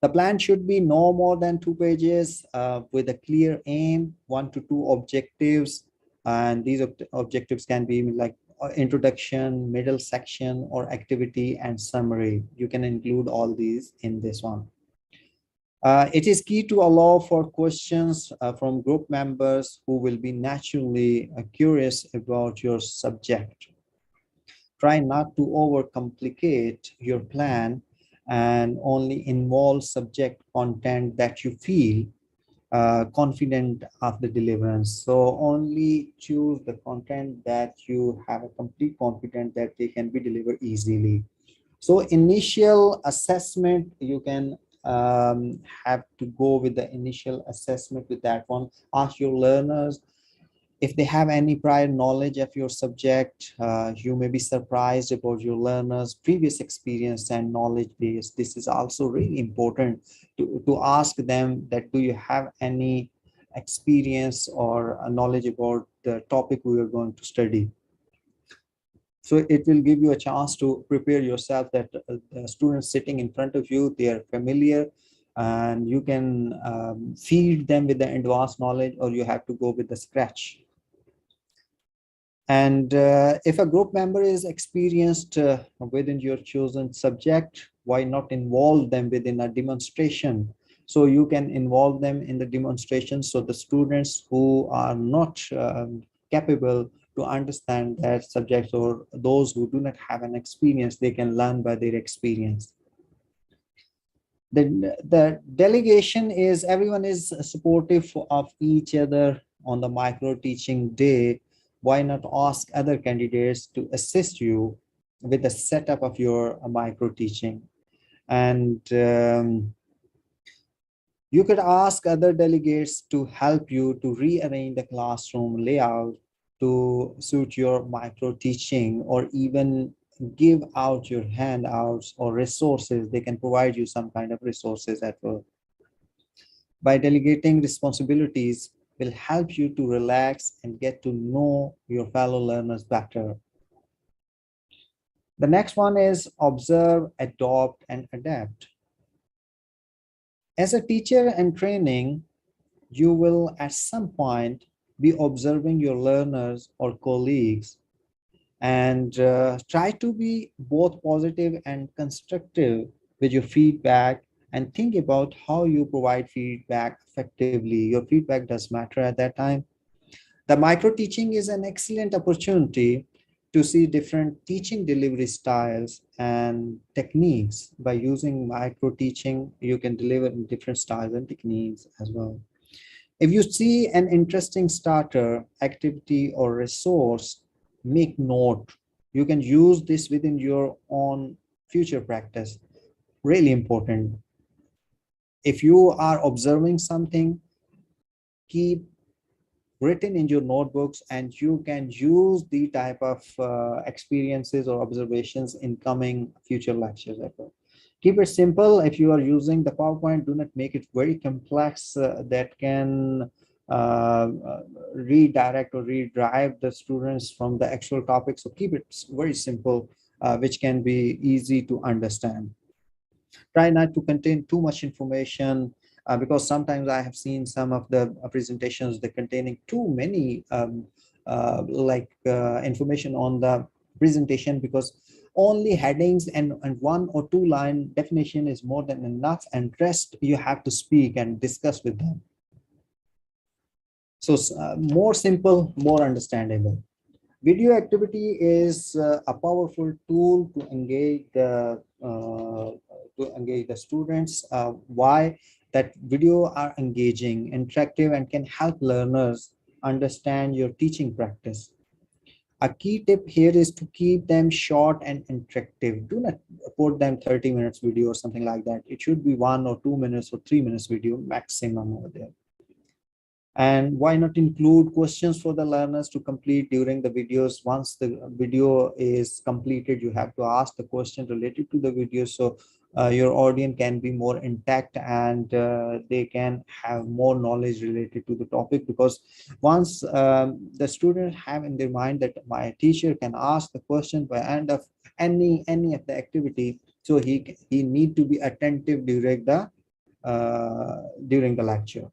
The plan should be no more than 2 pages with a clear aim, 1 to 2 objectives, and these objectives can be like introduction, middle section, or activity and summary. You can include all these in this one. It is key to allow for questions from group members who will be naturally curious about your subject. Try not to overcomplicate your plan and only involve subject content that you feel confident of the deliverance. So only choose the content that you have a complete confidence that they can be delivered easily. So initial assessment, you can have to go with the initial assessment with that one. Ask your learners if they have any prior knowledge of your subject. You may be surprised about your learners' previous experience and knowledge base. This is also really important to ask them that do you have any experience or knowledge about the topic we are going to study. So it will give you a chance to prepare yourself that the students sitting in front of you, they are familiar, and you can feed them with the advanced knowledge, or you have to go with the scratch. And if a group member is experienced within your chosen subject, why not involve them within a demonstration so you can involve them in the demonstration, so the students who are not capable to understand that subject, or those who do not have an experience, they can learn by their experience. The delegation is everyone is supportive of each other on the micro teaching day. Why not ask other candidates to assist you with the setup of your micro teaching? And you could ask other delegates to help you to rearrange the classroom layout to suit your micro teaching, or even give out your handouts or resources. They can provide you some kind of resources at work. By delegating responsibilities will help you to relax and get to know your fellow learners better. The next one is observe, adopt, and adapt. As a teacher and training, you will at some point be observing your learners or colleagues, and try to be both positive and constructive with your feedback, and think about how you provide feedback effectively. Your feedback does matter at that time. The micro teaching is an excellent opportunity to see different teaching delivery styles and techniques. By using micro teaching, you can deliver in different styles and techniques as well. If you see an interesting starter, activity, or resource, make note. You can use this within your own future practice. Really important. If you are observing something, keep written in your notebooks, and you can use the type of experiences or observations in coming future lectures as well. Keep it simple. If you are using the PowerPoint, do not make it very complex that can redirect or redrive the students from the actual topic. So keep it very simple, which can be easy to understand. Try not to contain too much information, because sometimes I have seen some of the presentations that containing too many information on the presentation, because only headings and one or two line definition is more than enough, and rest you have to speak and discuss with them. So more simple, more understandable. Video activity is a powerful tool to engage the students. Why? That video are engaging, interactive, and can help learners understand your teaching practice. A key tip here is to keep them short and interactive. Do not put them 30 minutes video or something like that. It should be 1 or 2 minutes or 3 minutes video maximum over there. And why not include questions for the learners to complete during the videos? Once the video is completed, you have to ask the question related to the video, so your audience can be more intact, and they can have more knowledge related to the topic. Because once the students have in their mind that my teacher can ask the question by end of any of the activity, so he need to be attentive during the lecture.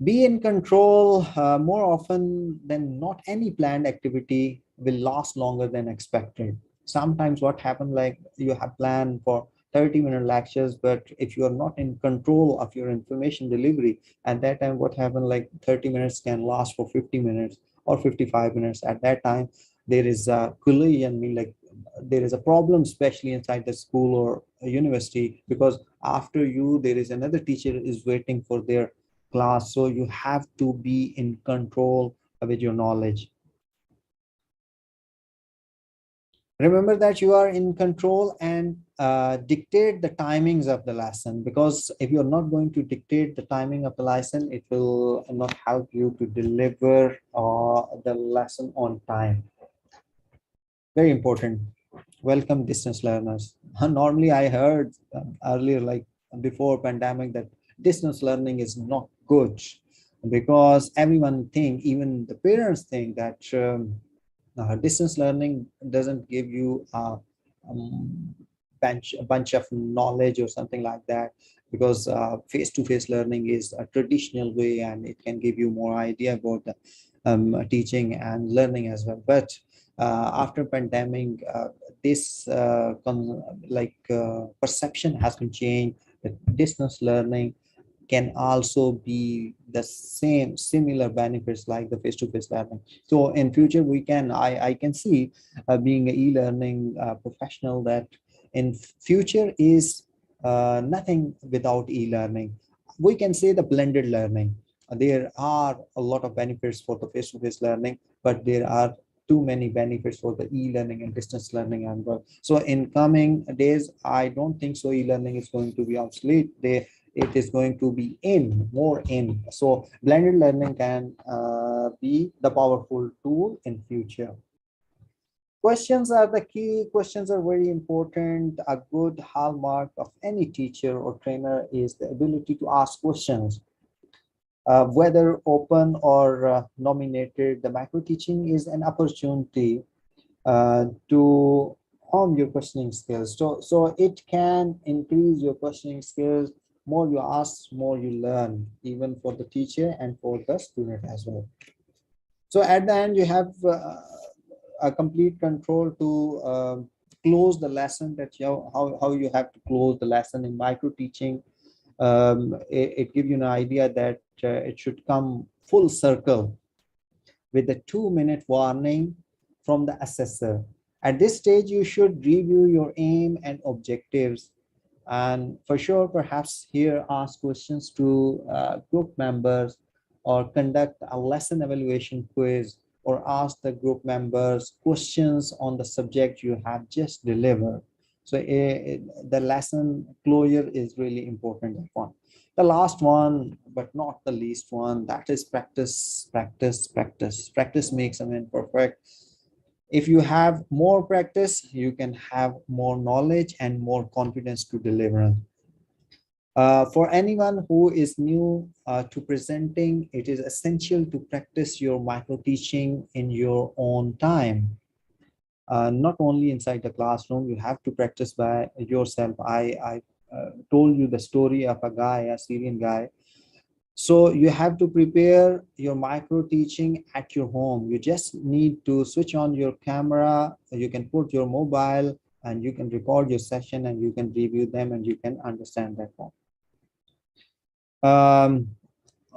Be in control. More often than not, any planned activity will last longer than expected. Sometimes what happens, like you have planned for 30-minute lectures, but if you are not in control of your information delivery, at that time what happens, like 30 minutes can last for 50 minutes or 55 minutes. At that time there is a collision, mean like there is a problem, especially inside the school or a university, because after you there is another teacher is waiting for their class. So you have to be in control with your knowledge. Remember that you are in control, and dictate the timings of the lesson, because if you're not going to dictate the timing of the lesson, it will not help you to deliver the lesson on time. Very important. Welcome distance learners. Normally I heard earlier, like before pandemic, that distance learning is not good, because everyone think, even the parents think, that distance learning doesn't give you a bunch of knowledge or something like that, because face-to-face learning is a traditional way, and it can give you more idea about the teaching and learning as well. But after pandemic, this perception has been changed. The distance learning can also be the same similar benefits like the face-to-face learning. So in future we can I can see being an e-learning professional that in future is nothing without e-learning. We can say the blended learning. There are a lot of benefits for the face-to-face learning, but there are too many benefits for the e-learning and distance learning as well. So in coming days, I don't think so e-learning is going to be obsolete. It is going to be more in. So blended learning can be the powerful tool in future. Questions are the key. Questions are very important. A good hallmark of any teacher or trainer is the ability to ask questions. Whether open or nominated, the micro teaching is an opportunity to hone your questioning skills. So it can increase your questioning skills. More you ask, more you learn, even for the teacher and for the student as well. So at the end, you have a complete control to close the lesson, that how you have to close the lesson in micro teaching. It gives you an idea that it should come full circle with a 2-minute warning from the assessor. At this stage, you should review your aim and objectives. And for sure, perhaps here ask questions to group members, or conduct a lesson evaluation quiz, or ask the group members questions on the subject you have just delivered. So the lesson closure is really important. That one. The last one, but not the least one, that is practice, practice, practice. Practice makes a man perfect. If you have more practice, you can have more knowledge and more confidence to deliver. For anyone who is new to presenting, it is essential to practice your micro teaching in your own time. Not only inside the classroom, you have to practice by yourself. I told you the story of a guy, a Syrian guy. So you have to prepare your micro teaching at your home. You just need to switch on your camera. You can put your mobile and you can record your session and you can review them and you can understand that one.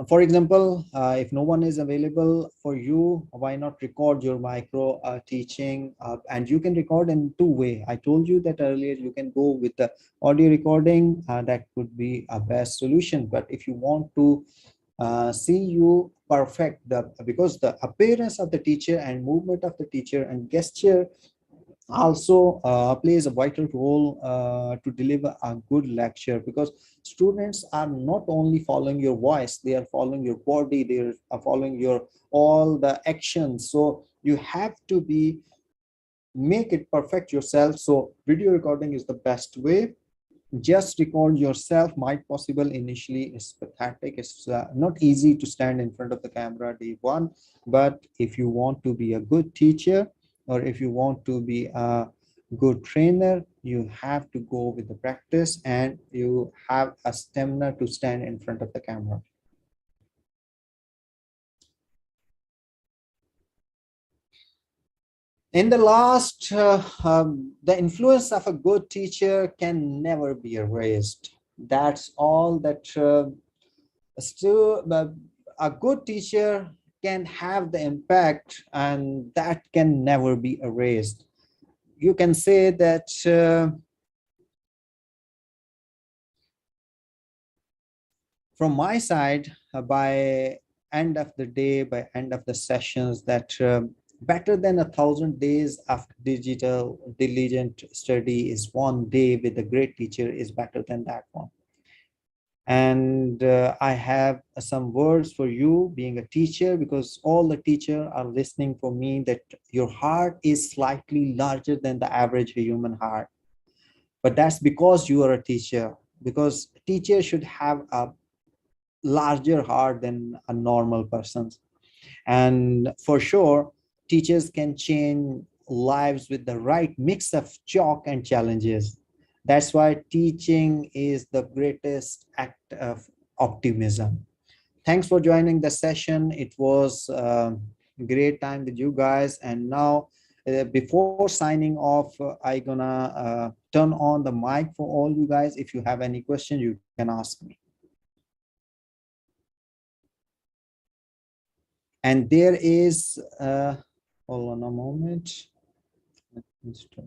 For example, if no one is available for you, why not record your micro teaching? And you can record in two ways. I told you that earlier. You can go with the audio recording. That could be a best solution. But if you want to see you perfect, because the appearance of the teacher and movement of the teacher and gesture also plays a vital role to deliver a good lecture, because students are not only following your voice, they are following your body, they are following your all the actions. So you have to be make it perfect yourself. So video recording is the best way. Just record yourself. Might possible initially it's pathetic, it's not easy to stand in front of the camera day one, but if you want to be a good teacher, or if you want to be a good trainer, you have to go with the practice and you have a stamina to stand in front of the camera. In the last, the influence of a good teacher can never be erased. That's all that still a good teacher can have the impact, and that can never be erased. You can say that from my side, by end of the day, by end of the sessions, that better than 1,000 days of digital diligent study is one day with a great teacher is better than that one. And I have some words for you being a teacher, because all the teachers are listening for me, that your heart is slightly larger than the average human heart. But that's because you are a teacher, because teachers should have a larger heart than a normal person. And for sure, teachers can change lives with the right mix of chalk and challenges. That's why teaching is the greatest act of optimism. Thanks for joining the session. It was a great time with you guys. And now Before signing off, I gonna turn on the mic for all you guys. If you have any question, you can ask me. And there is, hold on a moment. Let me stop.